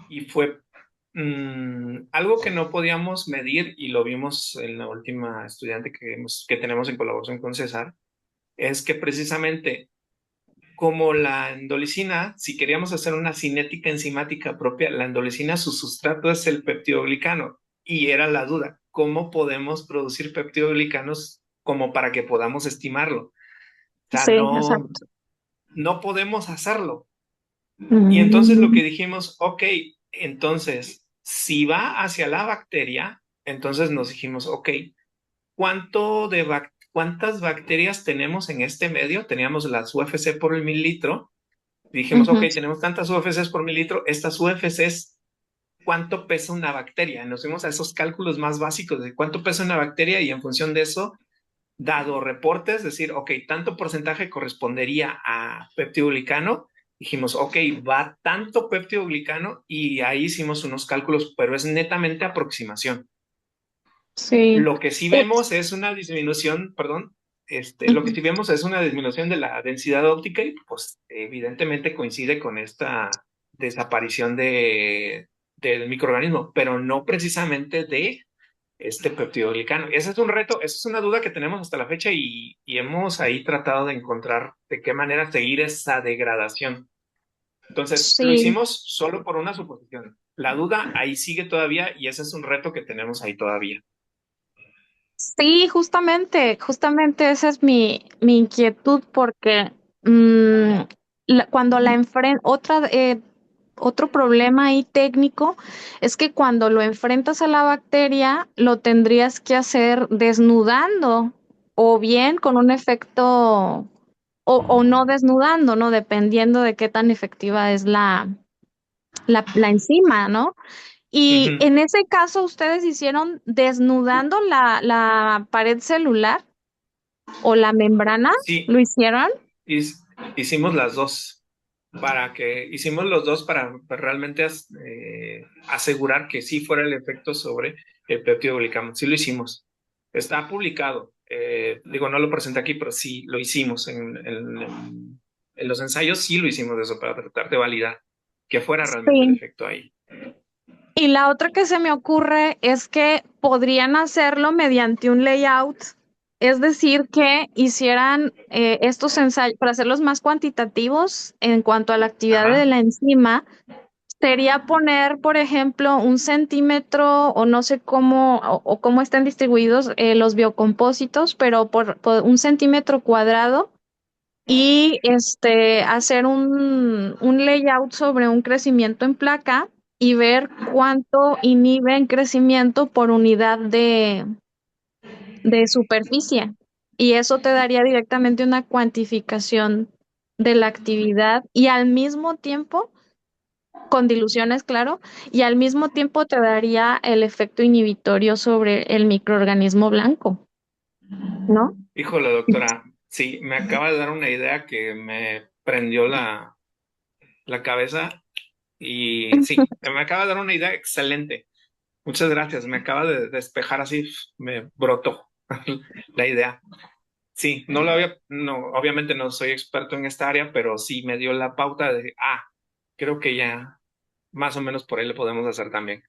Y fue algo que no podíamos medir y lo vimos en la última estudiante que tenemos en colaboración con César, es que precisamente como la endolicina, si queríamos hacer una cinética enzimática propia, la endolicina, su sustrato es el peptidoglicano. Y era la duda, ¿cómo podemos producir peptidoglicanos como para que podamos estimarlo? O sea, Sí, exacto. no podemos hacerlo. Y entonces lo Mm, que dijimos, ok, entonces, si va hacia la bacteria, entonces nos dijimos, ok, ¿cuántas bacterias tenemos en este medio? Teníamos las UFC por el mililitro. Dijimos, ok, ujú. tenemos tantas UFCs por mililitro, estas UFCs, ¿cuánto pesa una bacteria? Nos fuimos a esos cálculos más básicos de cuánto pesa una bacteria y en función de eso, dado reportes, decir, ok, tanto porcentaje correspondería a peptidoglicano. Dijimos, ok, va tanto peptidoglicano y ahí hicimos unos cálculos, pero es netamente aproximación. Sí. Lo que sí vemos es una disminución, perdón, lo que Ujú. sí vemos es una disminución de la densidad óptica y pues evidentemente coincide con esta desaparición del microorganismo, pero no precisamente de este peptidoglicano. Ese es un reto, esa es una duda que tenemos hasta la fecha y hemos ahí tratado de encontrar de qué manera seguir esa degradación. Entonces, lo Sí, hicimos solo por una suposición. La duda ahí sigue todavía y ese es un reto que tenemos ahí todavía. sí, justamente esa es mi inquietud porque cuando la enfrento, otro problema ahí técnico es que cuando lo enfrentas a la bacteria, lo tendrías que hacer desnudando o bien con un efecto o no desnudando, ¿no? Dependiendo de qué tan efectiva es la enzima, ¿no? Y Ujú. en ese caso, ¿ustedes hicieron desnudando la pared celular o la membrana? Sí, ¿Lo hicieron? hicimos las dos, hicimos los dos para realmente asegurar que sí fuera el efecto sobre el peptidoglicano. Sí lo hicimos. Está publicado. Digo, no lo presenté aquí, pero sí lo hicimos. En los ensayos sí lo hicimos eso para tratar de validar que fuera realmente el Sí. efecto ahí. Y la otra que se me ocurre es que podrían hacerlo mediante un layout, es decir, que hicieran estos ensayos para hacerlos más cuantitativos en cuanto a la actividad de Ajá. la enzima. Sería poner, por ejemplo, 1 centímetro o no sé cómo o cómo estén distribuidos los biocompósitos, pero por 1 centímetro cuadrado y hacer un layout sobre un crecimiento en placa y ver cuánto inhibe en crecimiento por unidad de superficie. Y eso te daría directamente una cuantificación de la actividad y al mismo tiempo con diluciones, claro, y al mismo tiempo te daría el efecto inhibitorio sobre el microorganismo blanco, ¿no? Híjole, doctora, sí, me acaba de dar una idea que me prendió la cabeza y sí, me acaba de dar una idea excelente. Muchas gracias, me acaba de despejar así, me brotó la idea. sí, obviamente no soy experto en esta área, pero sí me dio la pauta de, creo que ya más o menos por ahí lo podemos hacer también.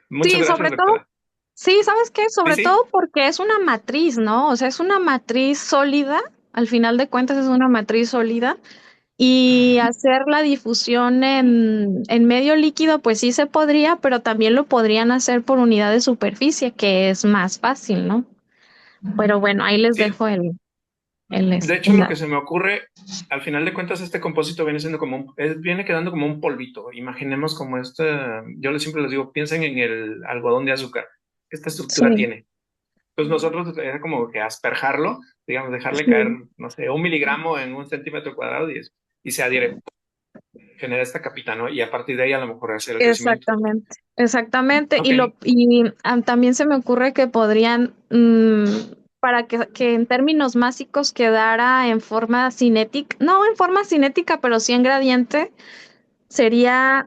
Muchas Sí, gracias, sobre todo, doctora. sí, ¿sabes qué? Sí, Sobre sí. todo porque es una matriz, ¿no? O sea, es una matriz sólida, al final de cuentas es una matriz sólida. Y hacer la difusión en medio líquido, pues sí se podría, pero también lo podrían hacer por unidad de superficie, que es más fácil, ¿no? Pero bueno, ahí les Sí, dejo de hecho, lo que se me ocurre, al final de cuentas, este compósito viene siendo viene quedando como un polvito. Imaginemos como siempre les digo, piensen en el algodón de azúcar, que esta estructura Sí, tiene. Pues nosotros era como que asperjarlo, digamos, dejarle caer, sí, no sé, 1 miligramo en 1 centímetro cuadrado y se adhiere, genera esta capita, ¿no? Y a partir de ahí a lo mejor hacer el crecimiento. exactamente, exactamente. Ok. También se me ocurre que podrían, para que en términos básicos quedara en forma cinética, no en forma cinética, pero sí en gradiente, sería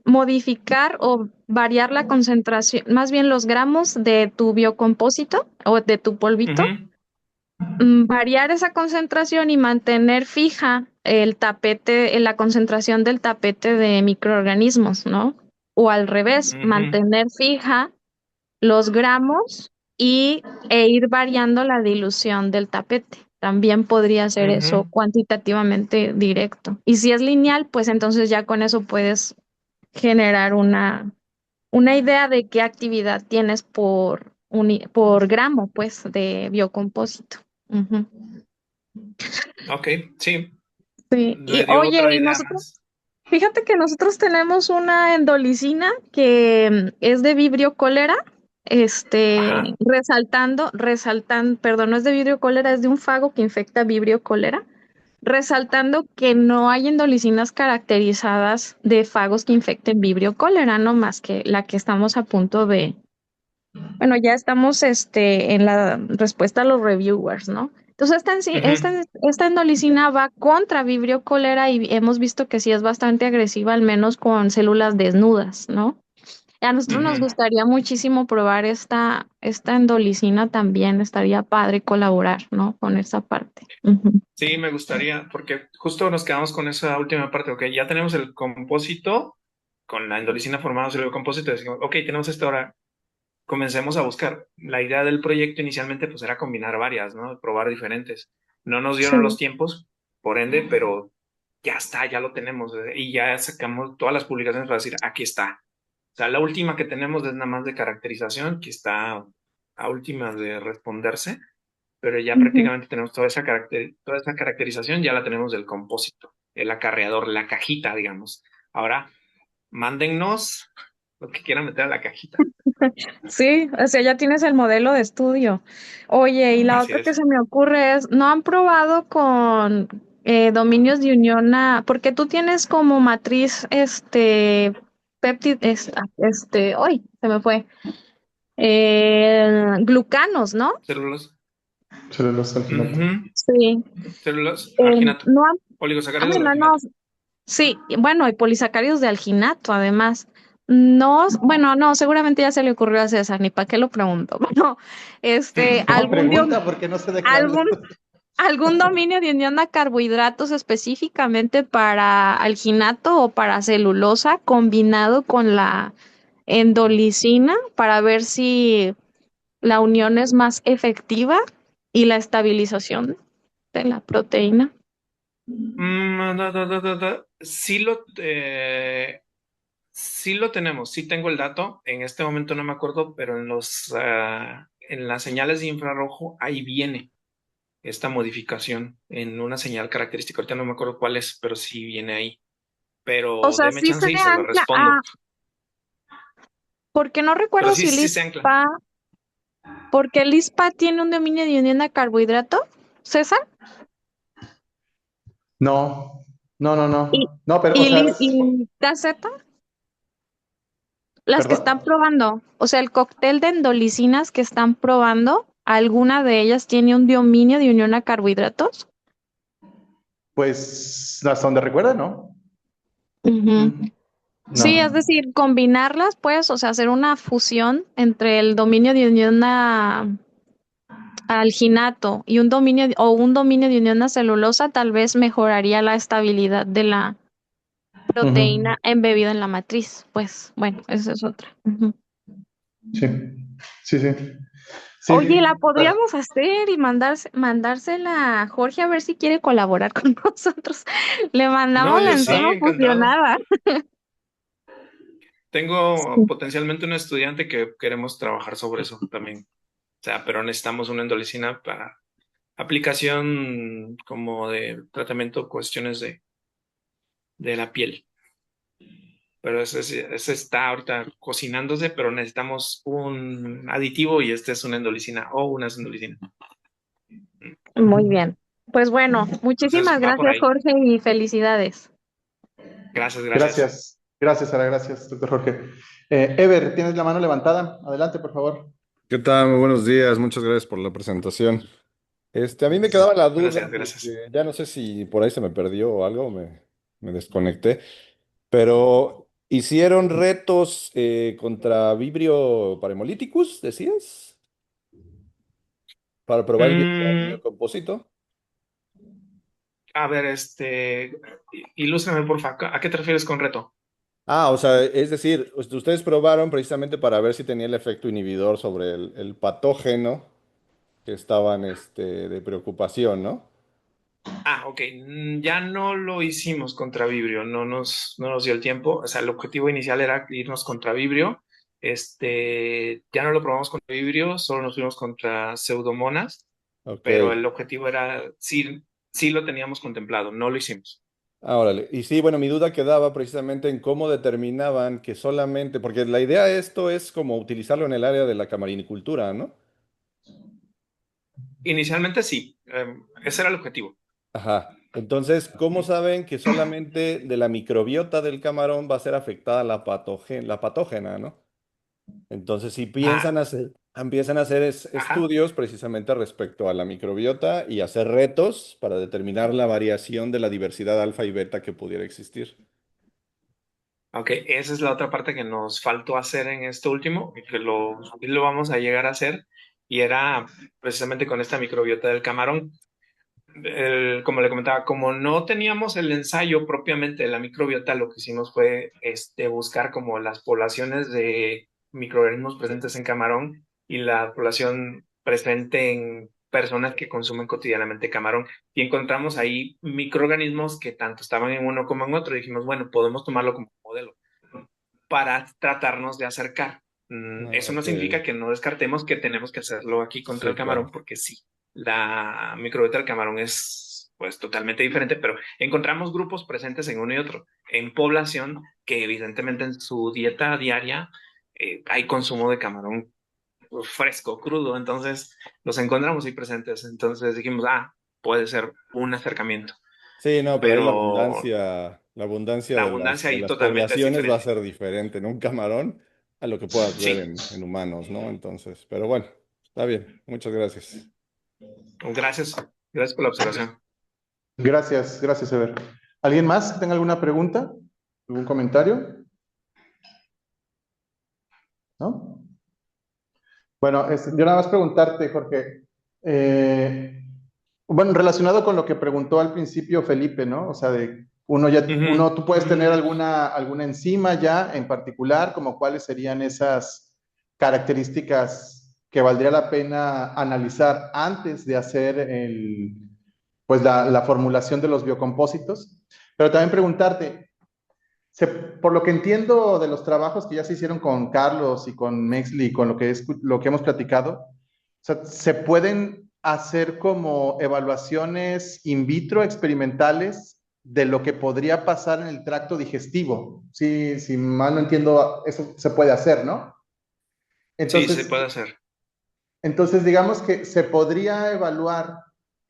modificar o variar la concentración, más bien los gramos de tu biocompósito o de tu polvito, Ujú, variar esa concentración y mantener fija el tapete, la concentración del tapete de microorganismos, ¿no? O al revés, ujú, mantener fija los gramos e ir variando la dilución del tapete. También podría ser eso ujú. cuantitativamente directo. Y si es lineal, pues entonces ya con eso puedes generar una idea de qué actividad tienes por gramo, pues, de biocompósito. Ujú. Ok, sí, Sí, y me dio oye, otra y idea nosotros, más. fíjate que nosotros tenemos una endolicina que es de Vibrio cólera, Ajá. perdón, no es de Vibrio cólera, es de un fago que infecta Vibrio cólera, resaltando que no hay endolicinas caracterizadas de fagos que infecten Vibrio cólera, no más que la que estamos a punto bueno, ya estamos en la respuesta a los reviewers, ¿no? Entonces, Ujú, esta endolicina va contra Vibrio cólera y hemos visto que sí es bastante agresiva, al menos con células desnudas, ¿no? A nosotros nos ujú. gustaría muchísimo probar esta endolicina también, estaría padre colaborar, ¿no? Con esa parte. Ujú. Sí, me gustaría, porque justo nos quedamos con esa última parte. Ok, ya tenemos el compósito con la endolicina formada sobre el compósito. Decimos, ok, tenemos esto ahora. Comencemos a buscar. La idea del proyecto inicialmente pues era combinar varias, ¿no? Probar diferentes. No nos dieron los Sí. tiempos, por ende, pero ya está, ya lo tenemos y ya sacamos todas las publicaciones para decir, aquí está. O sea, la última que tenemos es nada más de caracterización, que está a últimas de responderse, pero ya Ujú. prácticamente tenemos toda esa caracterización, ya la tenemos del compósito, el acarreador, la cajita, digamos. Ahora, mándennos lo que quieran meter a la cajita. Sí, o sea, ya tienes el modelo de estudio. Oye, y la Así otra que es. se me ocurre es, ¿no han probado con dominios de unión porque tú tienes como matriz hoy se me fue, glucanos, ¿no? Células. Celulosa alginato. Ujú. Sí. Células, alginato. No han, Oligosacáridos de bueno, no, alginato. sí, y bueno, y polisacáridos de alginato, además. No, bueno, no, seguramente ya se le ocurrió a César, ni para qué lo pregunto. Bueno, No, pregunta porque no sé de qué hablas. algún, algún dominio de unión a carbohidratos específicamente para alginato o para celulosa combinado con la endolicina para ver si la unión es más efectiva y la estabilización de la proteína. Sí lo tenemos, sí tengo el dato. En este momento no me acuerdo, pero en las señales de infrarrojo ahí viene esta modificación en una señal característica. Ahorita no me acuerdo cuál es, pero sí viene ahí. O Pero sea, deme sí se chance y se lo ancla respondo. porque no Pero recuerdo sí, si el sí se ancla. ISPA, porque el ISPA tiene un dominio de unión a carbohidrato, César. No, no, no, Y, no. No, pero, o y, sea, y Gaceta, las que perdón. están probando, o sea, el cóctel de endolicinas que están probando, ¿alguna de ellas tiene un dominio de unión a carbohidratos? Pues hasta donde recuerda, ¿no? Ujú. Mm, Sí, es no. decir, combinarlas, pues, o sea, hacer una fusión entre el dominio de unión alginato y un dominio de unión a celulosa, tal vez mejoraría la estabilidad de la Ujú. proteína embebida en la matriz. Pues bueno, esa es otra. Ujú. Sí, sí, sí. Oye, la Sí, podríamos hacer y mandársela a Jorge a ver si quiere colaborar con nosotros. Le No, mandamos la yo sí, enzima encantado. fusionada. Tengo Sí. potencialmente un estudiante que queremos trabajar sobre eso también. O sea, pero necesitamos una endolicina para aplicación como de tratamiento, cuestiones de la piel. Pero ese está ahorita cocinándose, pero necesitamos un aditivo y este es una endolicina o una endolicina. Muy bien. Pues bueno, Entonces muchísimas va por gracias, ahí. Jorge, y felicidades. Gracias, gracias. gracias. Gracias, Sara, gracias, doctor Jorge. Ever, tienes la mano levantada. Adelante, por favor. ¿Qué tal? Muy buenos días, muchas gracias por la presentación. A mí me quedaba la duda, Gracias, gracias. porque ya no sé si por ahí se me perdió o algo, me desconecté, pero hicieron retos contra Vibrio Parhemolyticus, decías, para probar el Mm, biocompósito. a ver, ilústrame, por favor. ¿A qué te refieres con reto? Ah, o sea, es decir, ustedes probaron precisamente para ver si tenía el efecto inhibidor sobre el patógeno que estaban de preocupación, ¿no? Ah, ok. Ya no lo hicimos contra Vibrio, no nos dio el tiempo. O sea, el objetivo inicial era irnos contra Vibrio. Ya no lo probamos contra Vibrio, solo nos fuimos contra Pseudomonas, Ok. pero el objetivo era, sí, sí lo teníamos contemplado, no lo hicimos. Ah, órale. Y sí, bueno, mi duda quedaba precisamente en cómo determinaban que solamente, porque la idea de esto es como utilizarlo en el área de la camarinicultura, ¿no? Inicialmente sí, ese era el objetivo. Ajá. Entonces, ¿cómo saben que solamente de la microbiota del camarón va a ser afectada la patógena, ¿no? Entonces, si Ah, empiezan a hacer ajá. estudios precisamente respecto a la microbiota y hacer retos para determinar la variación de la diversidad alfa y beta que pudiera existir. Ok, esa es la otra parte que nos faltó hacer en esto último y que lo vamos a llegar a hacer, y era precisamente con esta microbiota del camarón. Como le comentaba, como no teníamos el ensayo propiamente de la microbiota, lo que hicimos fue buscar como las poblaciones de microorganismos presentes en camarón y la población presente en personas que consumen cotidianamente camarón. Y encontramos ahí microorganismos que tanto estaban en uno como en otro. Y dijimos, bueno, podemos tomarlo como modelo para tratarnos de acercar. Ah, Eso no ok. significa que no descartemos que tenemos que hacerlo aquí contra Sí, el camarón, claro. porque sí, la microbiota del camarón es pues totalmente diferente, pero encontramos grupos presentes en uno y otro, en población que evidentemente en su dieta diaria hay consumo de camarón fresco, crudo, entonces los encontramos ahí presentes, entonces dijimos, puede ser un acercamiento, Sí, no, pero ahí pero la abundancia la de abundancia de ahí las totalmente es poblaciones va a diferente. ser diferente en un camarón a lo que puedas ver Sí, en humanos, ¿no? Entonces, pero bueno, está bien. Muchas gracias. gracias, gracias por la observación. Gracias, gracias, Ever. ¿Alguien más que tenga alguna pregunta? ¿Algún comentario? ¿No? Bueno, yo nada más preguntarte, Jorge. eh, bueno, relacionado con lo que preguntó al principio Felipe, ¿no? O sea, Ujú. tú puedes tener alguna enzima ya en particular, como cuáles serían esas características que valdría la pena analizar antes de hacer pues la formulación de los biocompósitos. Pero también preguntarte, por lo que entiendo de los trabajos que ya se hicieron con Carlos y con Mexley, con lo que hemos platicado, o sea, se pueden hacer como evaluaciones in vitro experimentales de lo que podría pasar en el tracto digestivo. Sí, si mal no entiendo, eso se puede hacer, ¿no? Sí, se Entonces, puede hacer. entonces, digamos que se podría evaluar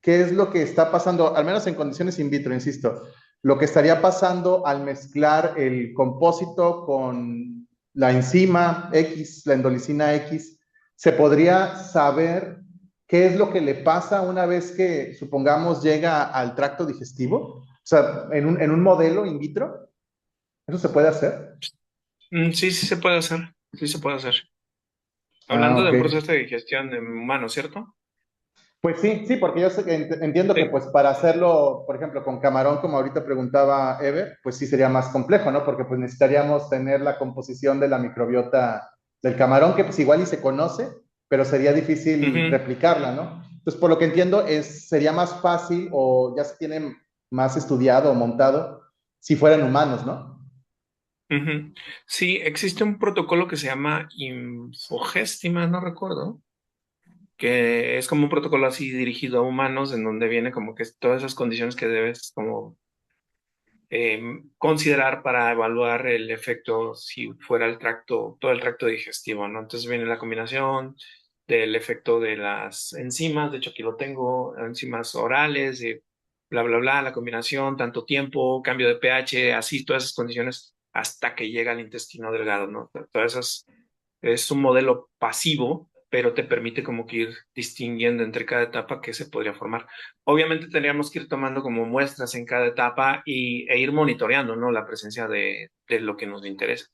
qué es lo que está pasando, al menos en condiciones in vitro, insisto, lo que estaría pasando al mezclar el compósito con la enzima X, la endolicina X, se podría saber qué es lo que le pasa una vez que, supongamos, llega al tracto digestivo, o sea, en un modelo in vitro, ¿eso se puede hacer? Sí, sí se puede hacer. Sí se puede hacer. Ah, Hablando de ok. un proceso de digestión en humanos, ¿cierto? Pues sí, sí, porque yo entiendo que Sí. pues para hacerlo, por ejemplo, con camarón, como ahorita preguntaba Ever, pues sí sería más complejo, ¿no? Porque pues necesitaríamos tener la composición de la microbiota del camarón, que pues igual y se conoce, pero sería difícil Ujú, replicarla, ¿no? Entonces, por lo que entiendo, sería más fácil o ya se tiene más estudiado o montado si fueran humanos, ¿no? ujú. Sí, existe un protocolo que se llama Infogéstima, no recuerdo, que es como un protocolo así dirigido a humanos, en donde viene como que todas esas condiciones que debes como considerar para evaluar el efecto si fuera el tracto, todo el tracto digestivo, ¿no? Entonces viene la combinación del efecto de las enzimas, de hecho aquí lo tengo, enzimas orales, bla, bla, bla, la combinación, tanto tiempo, cambio de pH, así, todas esas condiciones hasta que llega al intestino delgado, ¿no? Todas esas es un modelo pasivo, pero te permite como que ir distinguiendo entre cada etapa que se podría formar. Obviamente tendríamos que ir tomando como muestras en cada etapa e ir monitoreando, ¿no? La presencia de lo que nos interesa.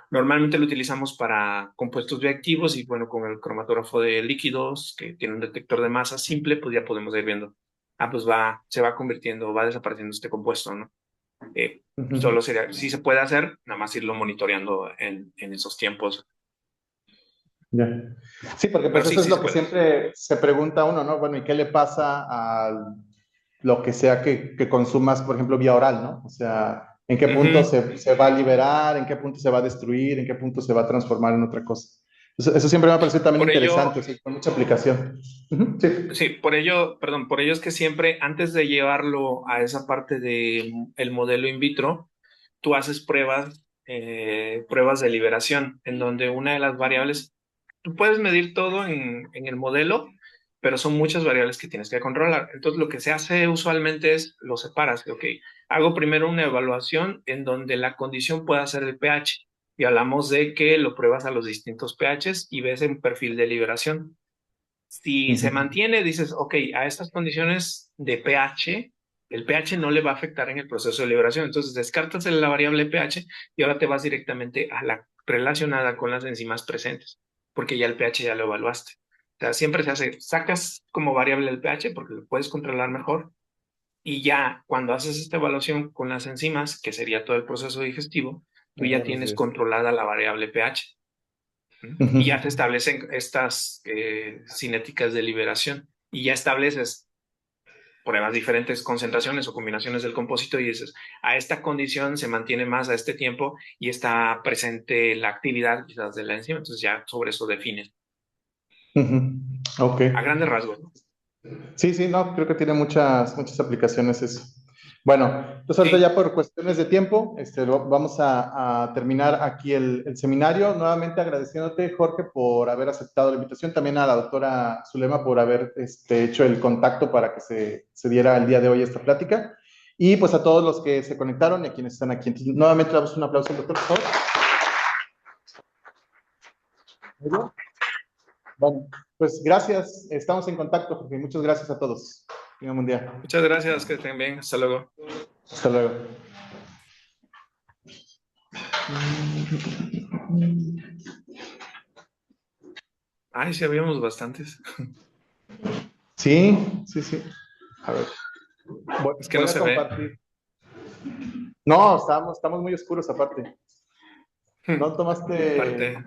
Normalmente lo utilizamos para compuestos bioactivos y bueno, con el cromatógrafo de líquidos, que tiene un detector de masa simple, pues ya podemos ir viendo, pues se va convirtiendo, va desapareciendo este compuesto, ¿no? Ujú. Solo sería, si se puede hacer, nada más irlo monitoreando en esos tiempos. Ya. Sí, porque Pero pues sí, eso es sí se lo que puede. siempre se pregunta uno, ¿no? Bueno, ¿y qué le pasa a lo que sea que consumas, por ejemplo, vía oral, ¿no? O sea, ¿en qué punto Ujú. se va a liberar? ¿En qué punto se va a destruir? ¿En qué punto se va a transformar en otra cosa? Eso siempre me ha parecido también Por interesante, ello, sí, con mucha aplicación. Ujú, sí. sí, por ello, perdón, por ello es que siempre antes de llevarlo a esa parte de el modelo in vitro, tú haces pruebas de liberación, en donde una de las variables, tú puedes medir todo en el modelo, pero son muchas variables que tienes que controlar. Entonces, lo que se hace usualmente es lo separas. Ok, hago primero una evaluación en donde la condición pueda ser el pH. Y hablamos de que lo pruebas a los distintos pHs y ves un perfil de liberación. Si se Ujú, mantiene, dices, ok, a estas condiciones de pH, el pH no le va a afectar en el proceso de liberación. Entonces descartas la variable pH y ahora te vas directamente a la relacionada con las enzimas presentes, porque ya el pH ya lo evaluaste. O sea, siempre se hace, sacas como variable el pH porque lo puedes controlar mejor y ya cuando haces esta evaluación con las enzimas, que sería todo el proceso digestivo, tú ya Ahora tienes sí. controlada la variable pH. ¿Mm? ujú, Y ya se establecen estas cinéticas de liberación y ya estableces pruebas diferentes concentraciones o combinaciones del compósito y dices, a esta condición se mantiene más a este tiempo y está presente la actividad quizás de la enzima, entonces ya sobre eso defines ujú. Ok. a grandes rasgos, ¿no? Sí, sí, no, creo que tiene muchas aplicaciones eso. Bueno, entonces ahorita Sí, ya por cuestiones de tiempo, vamos a terminar aquí el seminario. Nuevamente agradeciéndote, Jorge, por haber aceptado la invitación, también a la doctora Zulema por haber hecho el contacto para que se diera el día de hoy esta plática. Y pues a todos los que se conectaron y a quienes están aquí. Entonces, nuevamente damos un aplauso al doctor, por favor. Muy bien. Bueno, pues gracias, estamos en contacto, Jorge. Muchas gracias a todos. Tengan un buen día. muchas gracias, que estén bien, hasta luego. Hasta luego. Ay, sí, habíamos bastantes. Sí, sí, sí. A ver, Es que no voy a se ve. compartir. No, estamos muy oscuros aparte. No tomaste. Parte.